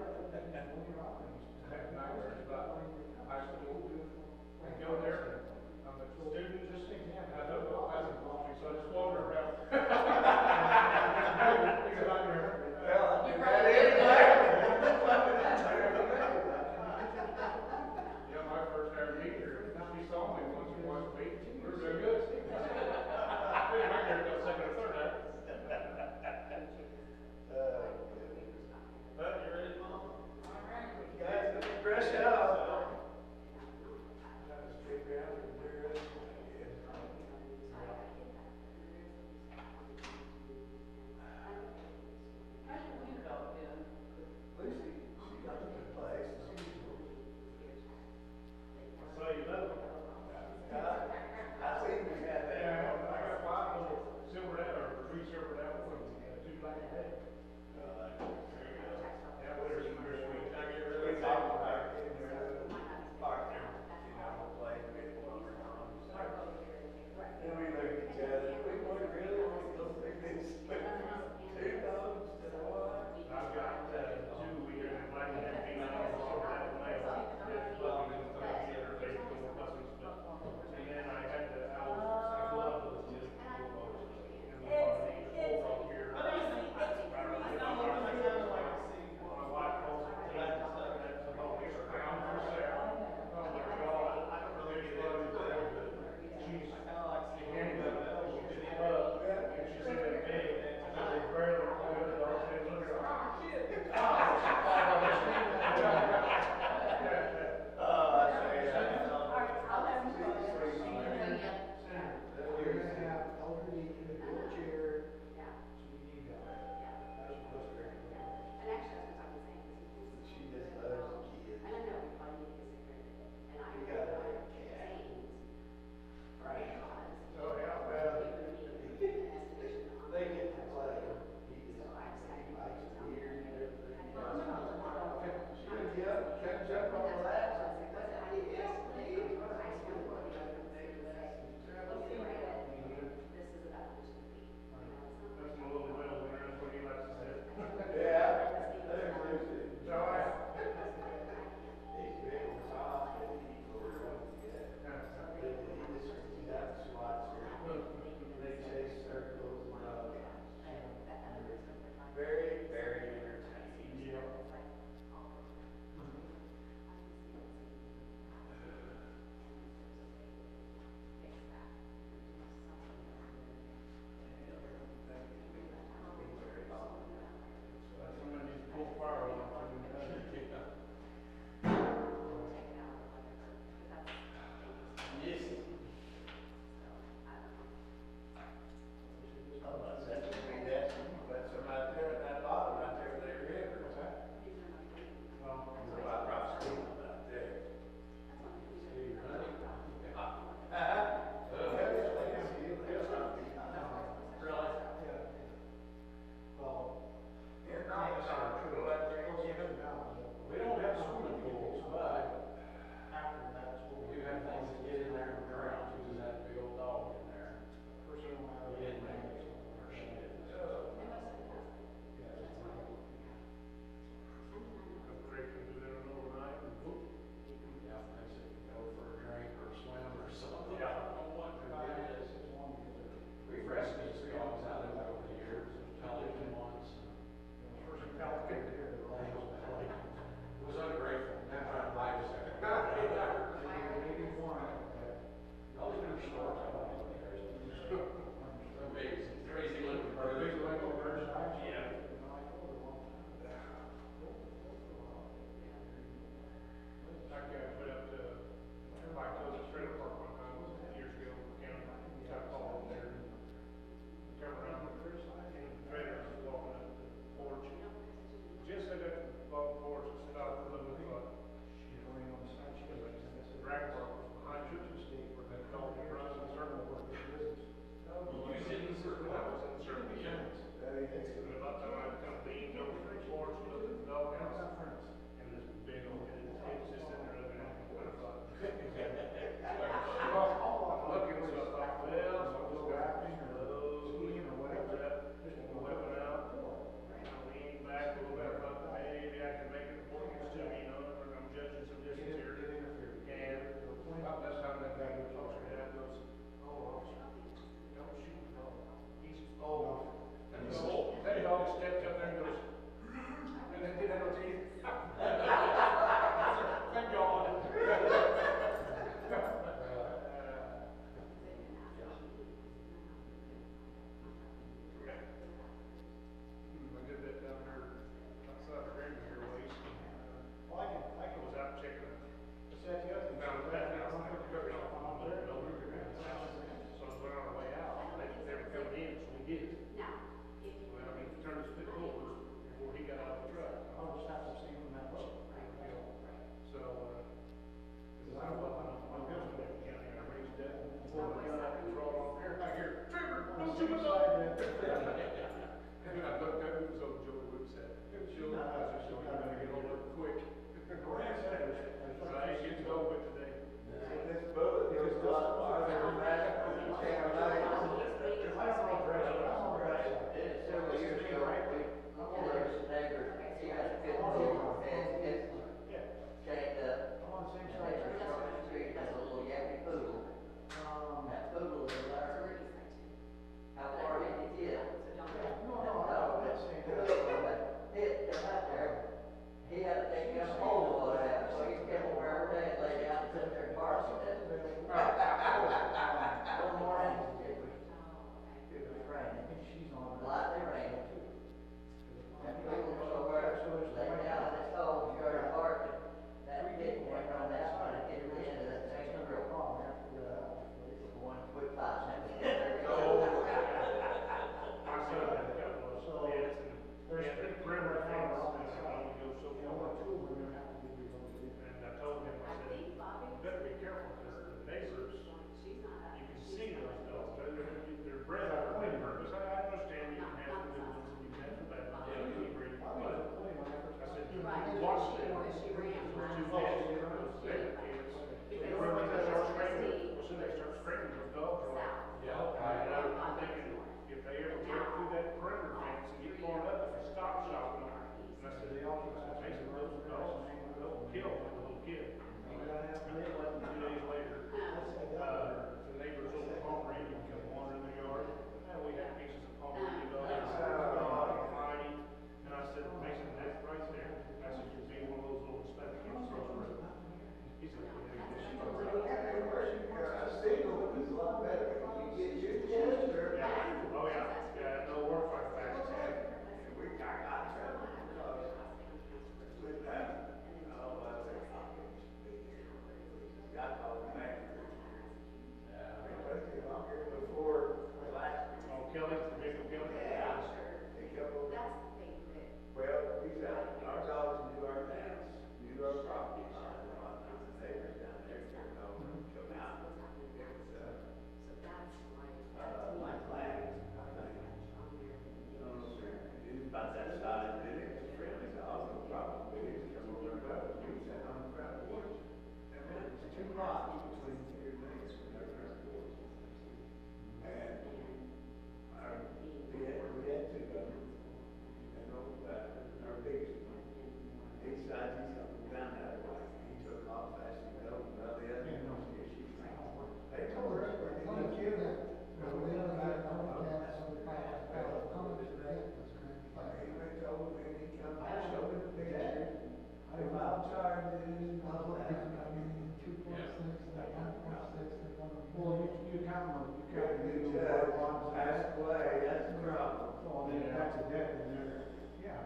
time, or you can't do what one That's Clay, that's the problem. Oh, then that's a debt in there. Yeah.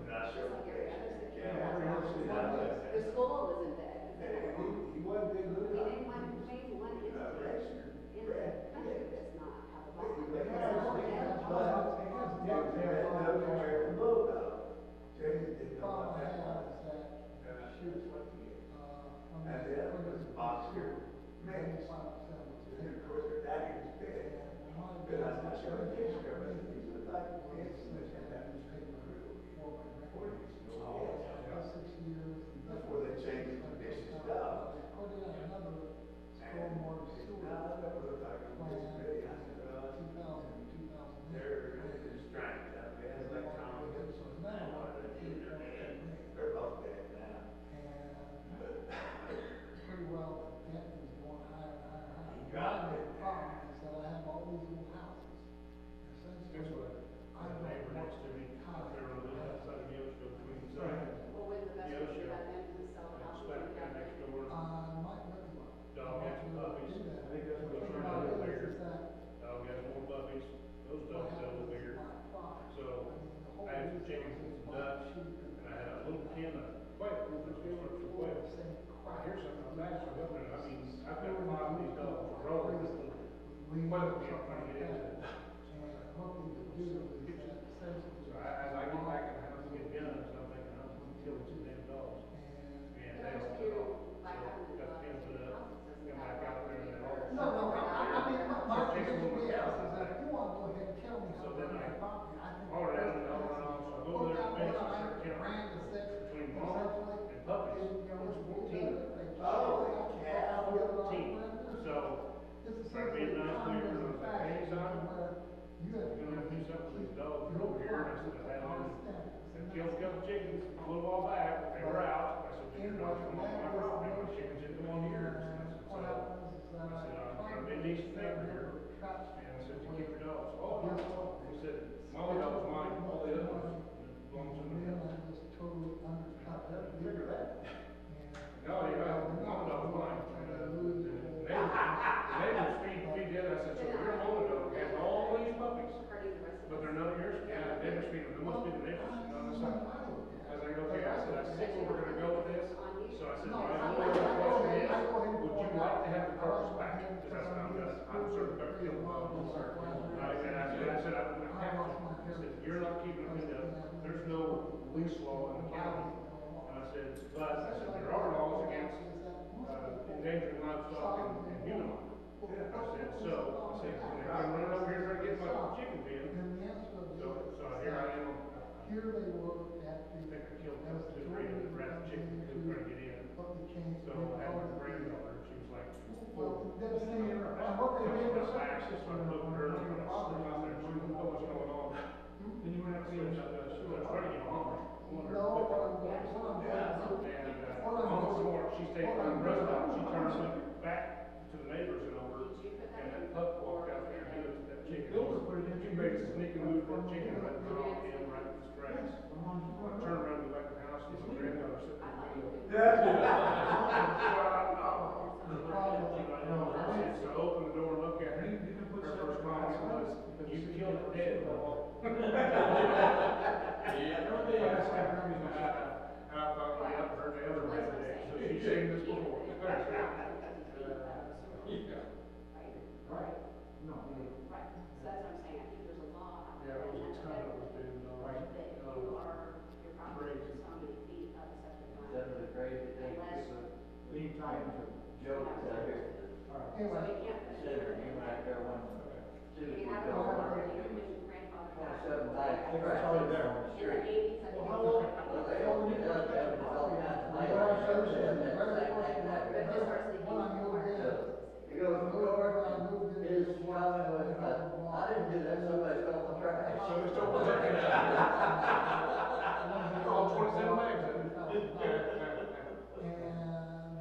Not sure. The school was in debt. He wasn't big We good. didn't want to pay one in the country does not have a bond. But it has debt there. The problem I have is that, shoot, And the other was Oscar Mix. 95% was And paid. of course, her daddy was big. But I'm not sure the kids are, but he was like, It's it's, the newspaper for my record. About 6 years. before they changed the condition stuff. They put in another stormwater sewer Now, that was like a plan, big, I said, 2000. they're strength, I mean, it's like Tom, So now, they're both dead now. and pretty well, the debt is going higher and higher and higher. He dropped it. The problem is that I have all these little houses. Guess what? I The don't neighbor want next to me, to out there on the left side of the ocean, between the sides. Well, when the best way to do that then is sell the house. Spec guy next door, Might look well. dog has some puppies. Do that. I think that's what The he's thing trying about to do it there. is that Dog has more puppies, those what dogs sell happens bigger. is my product, So, I mean, the whole I had some reason chickens is and some my ducks, sheep and I had a little pen of quail, which we were for quail. the same crap. Here's something I'm actually looking at, I mean, I've got 5 of these dogs for roll, this little Lean quail or camp trying to get into it. And what we would do is that essentially. So as I get back in the house and get guns, I'm thinking, I'm gonna kill two damn dogs. And they There's all two, took off. like So, having the got the dog pin put in the up, house, it doesn't come have back out there and then all. No, I mean, my suggestion is, that if you wanna go ahead and tell me how So to then run I my property, I think. hauled it out and all run off, so I go over there and finish and start counting. Between mom and puppies, it's 14. Holy cow. 14. So, trying to be a nice neighbor, and I was like, hey, son, you're gonna have to do something with these dogs, you're over here, and I said, I had them, I killed a couple chickens a little while back, they were out, I said, but you're not coming on my property, my chickens didn't come on yours. And I said, so, I said, I'm trying to be a decent neighbor here, and I said, you keep your dogs, oh, he said, my dog's mine, all the other ones belong to me. Figure that. No, you know, my dog's mine, the neighbors feed the other, I said, so your mother dog has all these puppies, hurting the rest of but they're none of yours, yeah, the neighbors feed them, they must be the neighbors, you know, that's not. I was like, okay, I said, I see where we're gonna go with this, so I said, my only other question is, would you like to have the carcass back? Because I said, I'm certain they're killed. I said, I said, you're not keeping them in the, there's no leash law in the county. And I said, but, I said, there are laws against, endangering livestock and human life. I said, so, I said, I'm running over here trying to get my chicken pen, so here I am. Here they were at I the. think I killed two, three of the rat chickens who were trying to get in. So I had my granddaughter, she was like, Well, that's the, what they did was. I actually started looking at her, and I was sitting out there, she didn't know what's going on. Then you went out there, she was trying to get home. No, what I'm going to do. And, on the floor, she stayed on the rest of it, she turned and went back to the neighbors and over, and that pup walked out there and he looked at that chicken. She made a sneaking move for that chicken, right off in right at the straps. I turned around and went back to the house, and my granddaughter sitting in the window. So I opened the door and looked at her, her first comment was, you killed it dead, Paul. And I thought, yeah, I've heard the other red today, so she's seen this before. Right. No. Right, so that's what I'm saying, I think there's a law out Yeah, there. there was a ton of us doing those. That you are, your property is so many feet of the septic line. That's the crazy thing. Unless, Lead time to. Joe, out here, so you can't. center, you went out there one, two, You we have go a law over. that you can grandfather back. 27 bags, It's already there. on the In the street. eighties, I think. Well, how long- Well, they opened it up, there was all kinds of Well, labels, I said, and that very same first thing, that, But as far as the. When I moved in. he goes, George, his comment was, I didn't do that, somebody stole my trash. So we still working. All 27 bags. And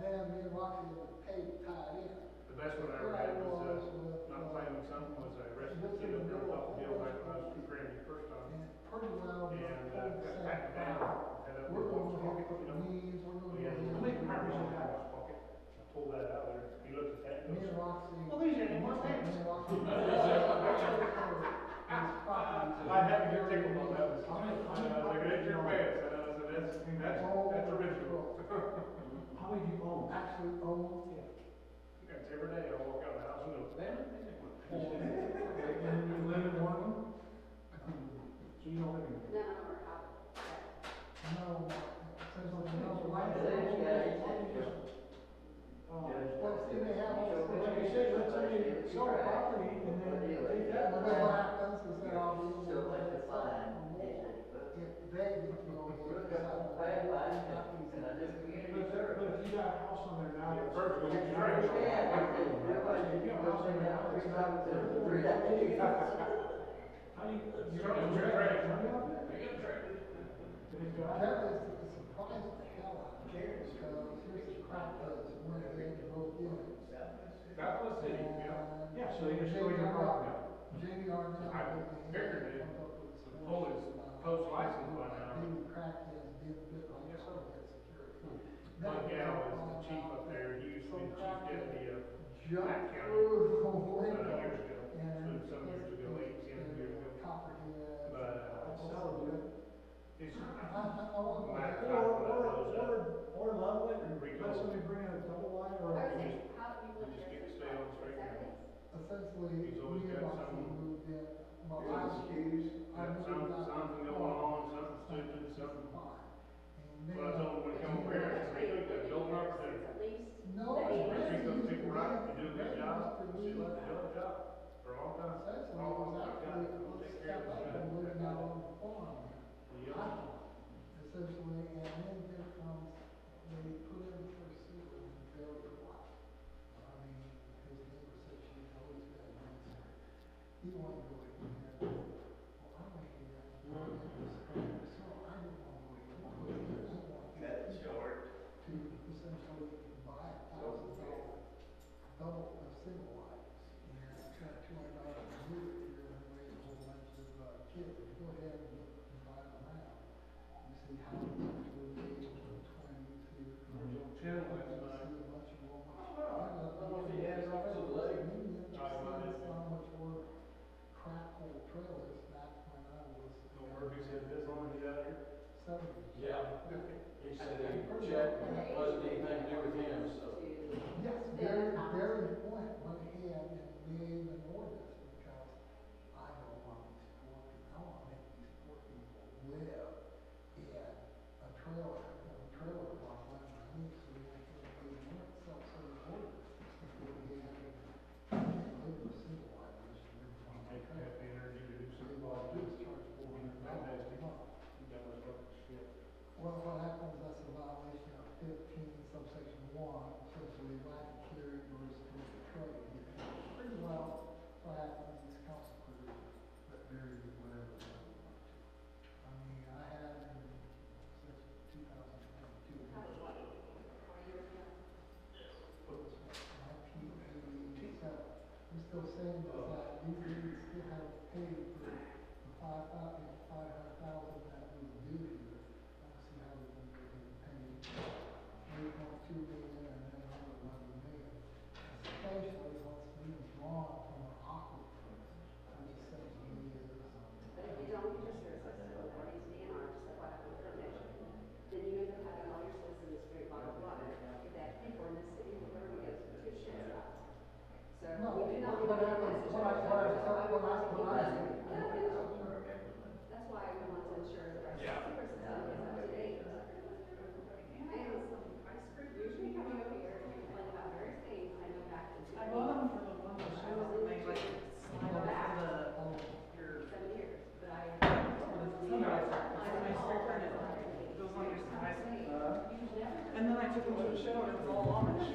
then me and Roxy had to pay to tie it in. The best one I ever had was, not playing with something, was I arrested a kid up there off the hill back when I was in Granby the first time. And pretty well. And, got packed down, had up We're in going his to pocket, have you know. weeds, we're going We had to. a big papers in his pocket. I pulled that out there, he looked at that, and Me and goes, Roxy. well, these ain't in my sell the property and then take that. Well, then what happens is then I'll be able to So much let to it find, sell is for it? more. If they get to go ahead and decide to Bad line, not use and I it. just community But service. if you got a house on there now, it's perfect. Yeah, everybody, If you got a house on there now, it's not. How do you? You don't have to trade. That is the surprise of the hell out of me, because here's the crap that's went ahead and broke in. That was it, yeah. Yeah, so you just go in your property. Jamie Arnell. I figured it. Pull his post license by now. Big crackheads did bit like Yes, sir. security. My gal is the chief up there, he used to be the chief deputy of Jump Mack County, through the window. years ago, And some years ago, 8, 10 years ago. Copperhead. But, it's, I want to. Mack County, Or Loveland, Rico. let somebody bring in a double wide or. I would say, how do you we live just there? get to stay on straight now. Essentially, He's always me and got my some- team moved in. My Got last keys, I got moved something out going of on, something stupid, something. fine. And Well, I told him when he come over here, I said, Rico, you got a building opportunity. At least. No, They- it's Treat those people right, you do a good Brady job, used to she leave. let you do a job for a long time. Essentially, All it was I got, actually, we'll let's take care step of up it. and living out on the farm. Yeah. Essentially, and then here comes, they put in for sewer and very quiet. I mean, his neighbor said she's always been a nice. He wanted to go in here. Well, I went in there, and so I didn't want to go in. I wanted That's short. to essentially buy $1,000 double of single wides. And it's got $200 a year if you're gonna raise a whole bunch of kids. Go ahead and look and buy them around. You see how much will be age from 20 to. Channel last You night. see a bunch of them. I don't know if he has it on his leg. How much more crap hole trailers back when I was. No Murphy's had this on, you out here? 70. Yeah, he said Chet wasn't anything to do with him, so. Yes, very point went ahead and made an ordinance because I don't want these poor people, I want to make these poor people live in a trailer park like my niece, so they weren't self-serving ordinance. They had, live in a single wide, which is very fun. Take cafe energy to do So something. what I do is charge $400 a month. You got my fucking shit. Well, what happens, that's a violation of 15 subsection 1, essentially lack of carry or restraint of trade. Pretty well, what happens is council provisions that vary with whatever they want to. I mean, I had in section 2022. 1987. I'm still saying that these dudes still have paid for the 500,000 that was due here. I don't see how we can get him paid 8.2 million and then another 11 million. Especially once being drawn from our aquifer, which essentially is. But if you don't get your services, so that needs DNR, just like what happened with Foundation, then you end up having all your citizens drink bottled water. If they have people in this city, we're gonna get two shits out. So No, we do not. what I- That's why we want to ensure that our Yeah. sewer system is up to date. And usually coming over here to complain about various things, I know back in. I bought them for the one that shows that they like slide off your, 7 years, but I. it's a nice sticker and it goes on your side. And then I took them to the show and it was all orange.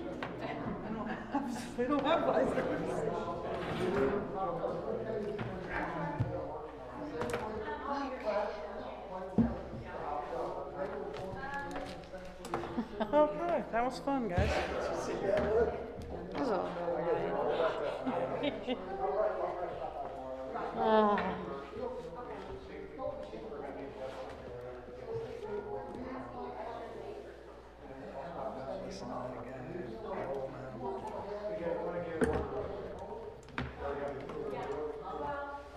They don't have visors. Okay, that was fun, guys. That was all.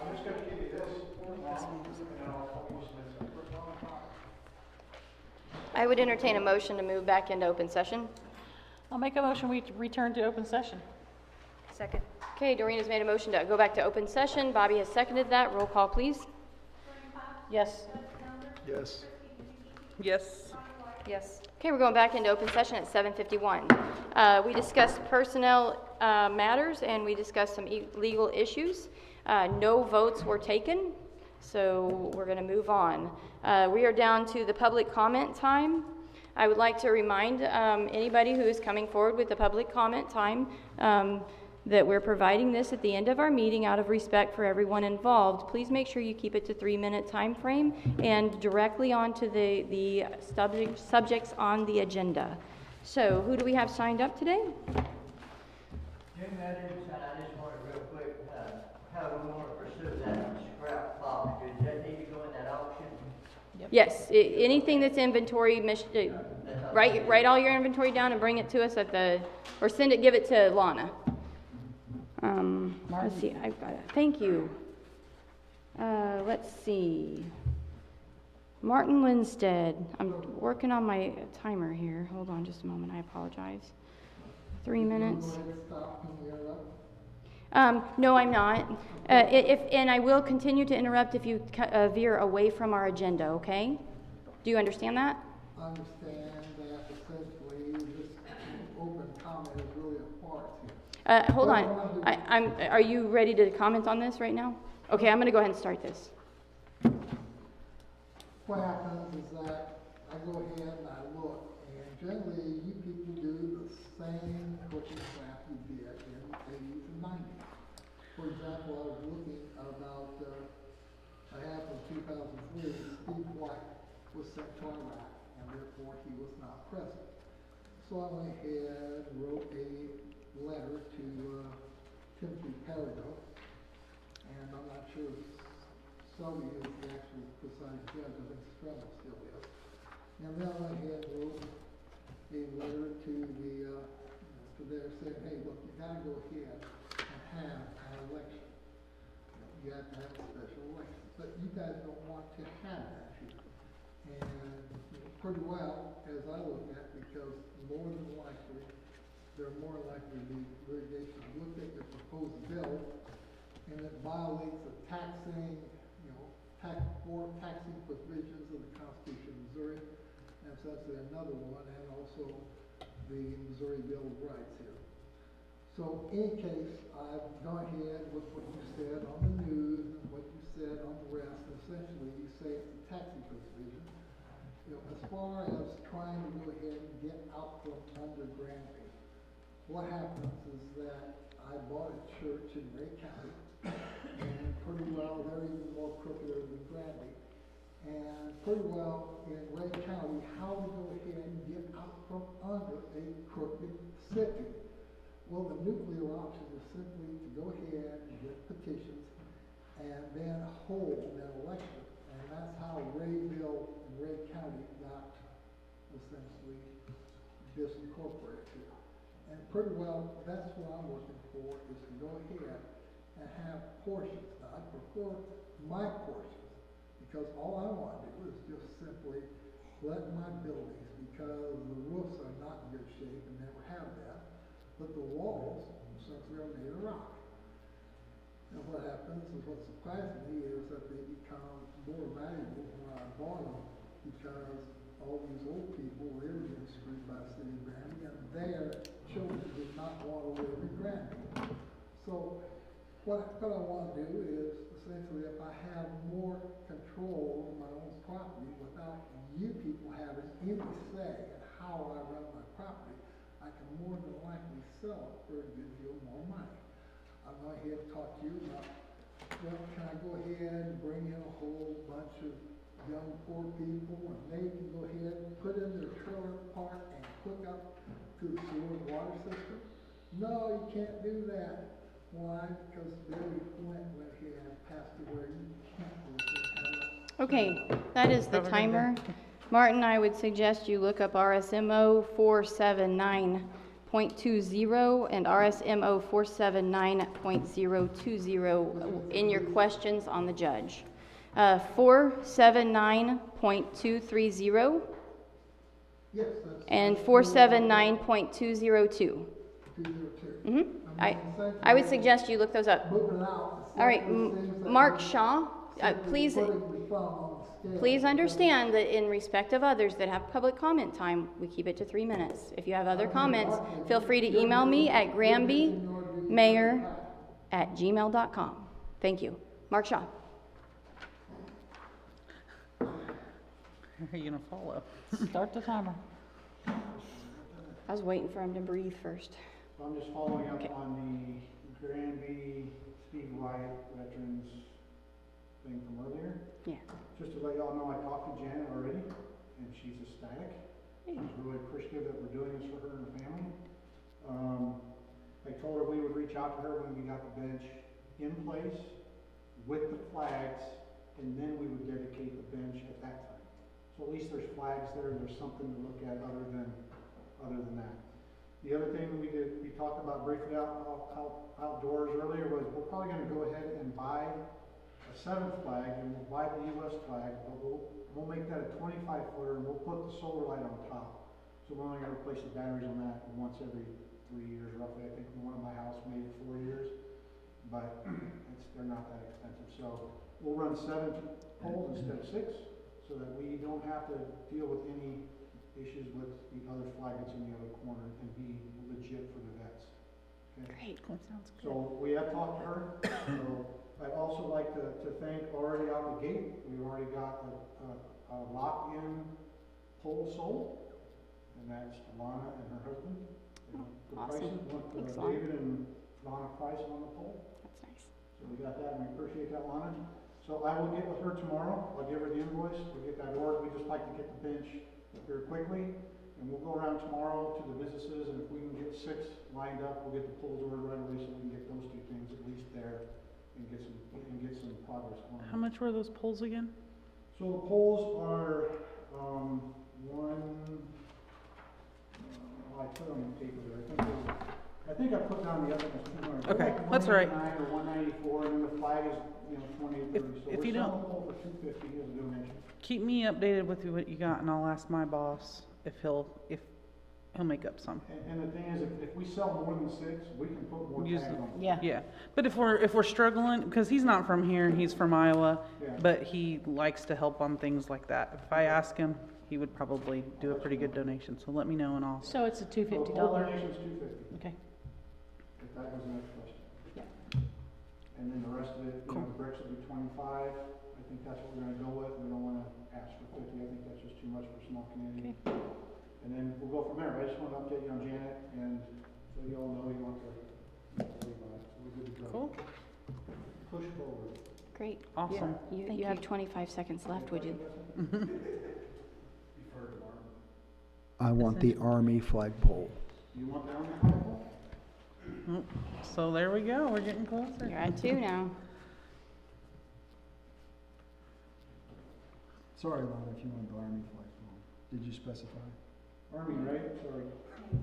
I'm just gonna give you this. I would entertain a motion to move back into open session. I'll make a motion, we return to open session. Second. Okay, Doreen has made a motion to go back to open session. Bobby has seconded that. Roll call, please. Yes. Yes. Yes. Yes. Okay, we're going back into open session at 7:51. We discussed personnel matters and we discussed some legal issues. No votes were taken, so we're going to move on. We are down to the public comment time. I would like to remind anybody who is coming forward with the public comment time that we're providing this at the end of our meeting out of respect for everyone involved. Please make sure you keep it to 3-minute time frame and directly onto the subjects on the agenda. So who do we have signed up today? Jim Edwards, and I just wanted real quick, how do we want to pursue that scrap box? Does that need to go in that auction? Yes, anything that's inventory, write all your inventory down and bring it to us or give it to Lana. Let's see, I've got it. Thank you. Let's see. Martin Lindstead. I'm working on my timer here. Hold on just a moment. I apologize. 3 minutes. No, I'm not. And I will continue to interrupt if you veer away from our agenda, okay? Do you understand that? I understand that essentially this open comment is really a farce here. Hold on. Are you ready to comment on this right now? Okay, I'm going to go ahead and start this. What happens is that I go ahead and I look, and generally you people do the same cooking crap you did in the 80s and 90s. For example, I was looking about a half of 2003, Steve White was sent to Iraq, and therefore he was not present. So I went ahead and wrote a letter to Timothy Perigo, and I'm not sure if Sully is the actual presiding judge, I think Strella still is. And then I went ahead and wrote a letter to there saying, hey, look, you gotta go ahead and have an election. You have to have a special election. But you guys don't want to have that here. And pretty well, as I look at, because more than likely, there are more likely to be litigation. I looked at the proposed bill, and it violates the taxing provisions of the Constitution of Missouri, and so that's another one, and also the Missouri Bill of Rights here. So in any case, I've gone ahead with what you said on the news and what you said on the rest. Essentially, you say it's a taxing provision. As far as trying to go ahead and get out from under Granby, what happens is that I bought a church in Ray County, and pretty well they're even more crooked than Granby. And pretty well in Ray County, how to go ahead and get out from under a crooked city. Well, the nuclear option is simply to go ahead and get petitions and then hold an election. And that's how Rayville and Ray County got essentially disincorporated here. And pretty well, that's what I'm looking for, is to go ahead and have portions. Now, I prefer my portions, because all I want to do is just simply let my buildings, because the roofs are not in good shape and never have that, but the walls essentially are made of rock. And what happens is, what surprises me is that they become more valuable when I bought them, because all these old people, they were getting screwed by the city of Granby, and their children did not want to live in Granby. So what I want to do is, essentially, if I have more control over my own property without you people having any say in how I run my property, I can more than likely sell it for a good deal more money. I'm going to ahead and talk to you about, well, can I go ahead and bring in a whole bunch of young poor people, and they can go ahead and put in their trailer park and hook up to the sewer and water system? No, you can't do that. Why? Because Barry Flint went ahead and passed it where you can't do it. Okay, that is the timer. Martin, I would suggest you look up RSMO 479.20 and RSMO 479.020 in your questions on the judge. 479.230 Yes, and 479.202. 202. I would suggest you look those up. Moving out. All right, Mark Shaw, please understand that in respect of others that have public comment time, we keep it to 3 minutes. If you have other comments, feel free to email me at Granby. mayor@gmail.com. Thank you. Mark Shaw. Are you gonna follow? Start the timer. I was waiting for him to breathe first. So I'm just following up Okay. on the Granby Steve White Veterans thing from earlier. Yeah. Just to let y'all know, I talked to Janet already, and she's ecstatic. She's really appreciative that we're doing this for her and her family. I told her we would reach out to her when we got the bench in place with the flags, and then we would dedicate the bench at that time. So at least there's flags there, there's something to look at other than that. The other thing we talked about briefly outdoors earlier was we're probably gonna go ahead and buy a 7th flag, and we'll buy the US flag, but we'll make that a 25 footer, and we'll put the solar light on top. So we're only gonna replace the batteries on that once every 3 years roughly. I think the one in my house maybe 4 years, but they're not that expensive. So we'll run 7 poles instead of 6, so that we don't have to deal with any issues with the other flag that's in the other corner, and be legit for the vets. Okay? Great. Sounds good. So we have talked to her. So I'd also like to thank already out the gate, we've already got a lock-in pole sold, and that's Lana and her husband. The awesome. prices went, Thanks, Lana. David and Lana price on the pole. That's nice. So we got that, and we appreciate that, Lana. So I will get with her tomorrow, I'll give her the invoice, we'll get that ordered, we just like to get the bench here quickly, and we'll go around tomorrow to the businesses, and if we can get 6 lined up, we'll get the poles ordered right away, so we can get those 2 things at least there, and get some progress going. How much were those poles again? So the poles are, I put on the paper there, I think I put down the other ones, 200. Okay, They're like that's all right. 189 or 194, and then the flag is, 28, 30. So if we're you selling don't- the pole for 250 as a donation. Keep me updated with what you got, and I'll ask my boss if he'll make up some. And the thing is, if we sell more than 6, we can put more Use tags the- on. Yeah. Yeah, but if we're struggling, because he's not from here, he's from Iowa, Yeah. but he likes to help on things like that. If I ask him, he would probably do a pretty good donation, so let me know and I'll. So it's a So the pole $250. donation's $250, Okay. if that was the next question. Yeah. And then the rest of it, the bricks will be 25. I think that's what we're gonna go with. We don't wanna ask for 50. I think that's just too much for a small community. And then we'll go from there. I just wanna update you on Janet, and so you all know you want to worry about it. So we're good to go. Cool. Push forward. Great. Awesome. You have 25 seconds left, would you? I want the Army flagpole. You want that on the flagpole? So there we go, we're getting closer. You're at 2 now. Sorry, Lana, if you want the Army flagpole. Did you specify? Army, right? Sorry.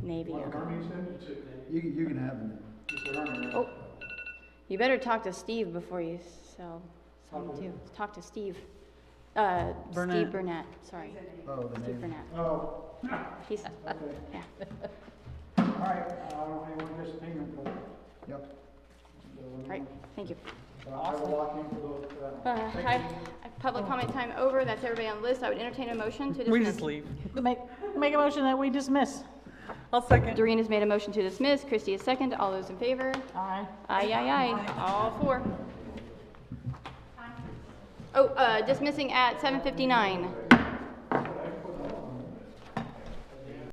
Navy. Want Okay. Army, you said? You can have them. You said Army, right? Oh. You better talk to Steve before you sell some Talk to too. who? Talk to Steve. Burnett. Steve Burnett, sorry. Oh, the Steve name. Burnett. Oh, He's, okay. yeah. All right, I don't know anyone disagreeing, but. Yep. so let me- Right, thank you. I will lock in for those, for that. Hi, public comment time over. That's everybody on the list. I would entertain a motion to dismiss. We just leave. Make a motion that we dismiss. I'll second. Doreen has made a motion to dismiss. Christie is second. All those in favor? Aye. Aye, aye, aye. All 4. Oh, dismissing at 7:59.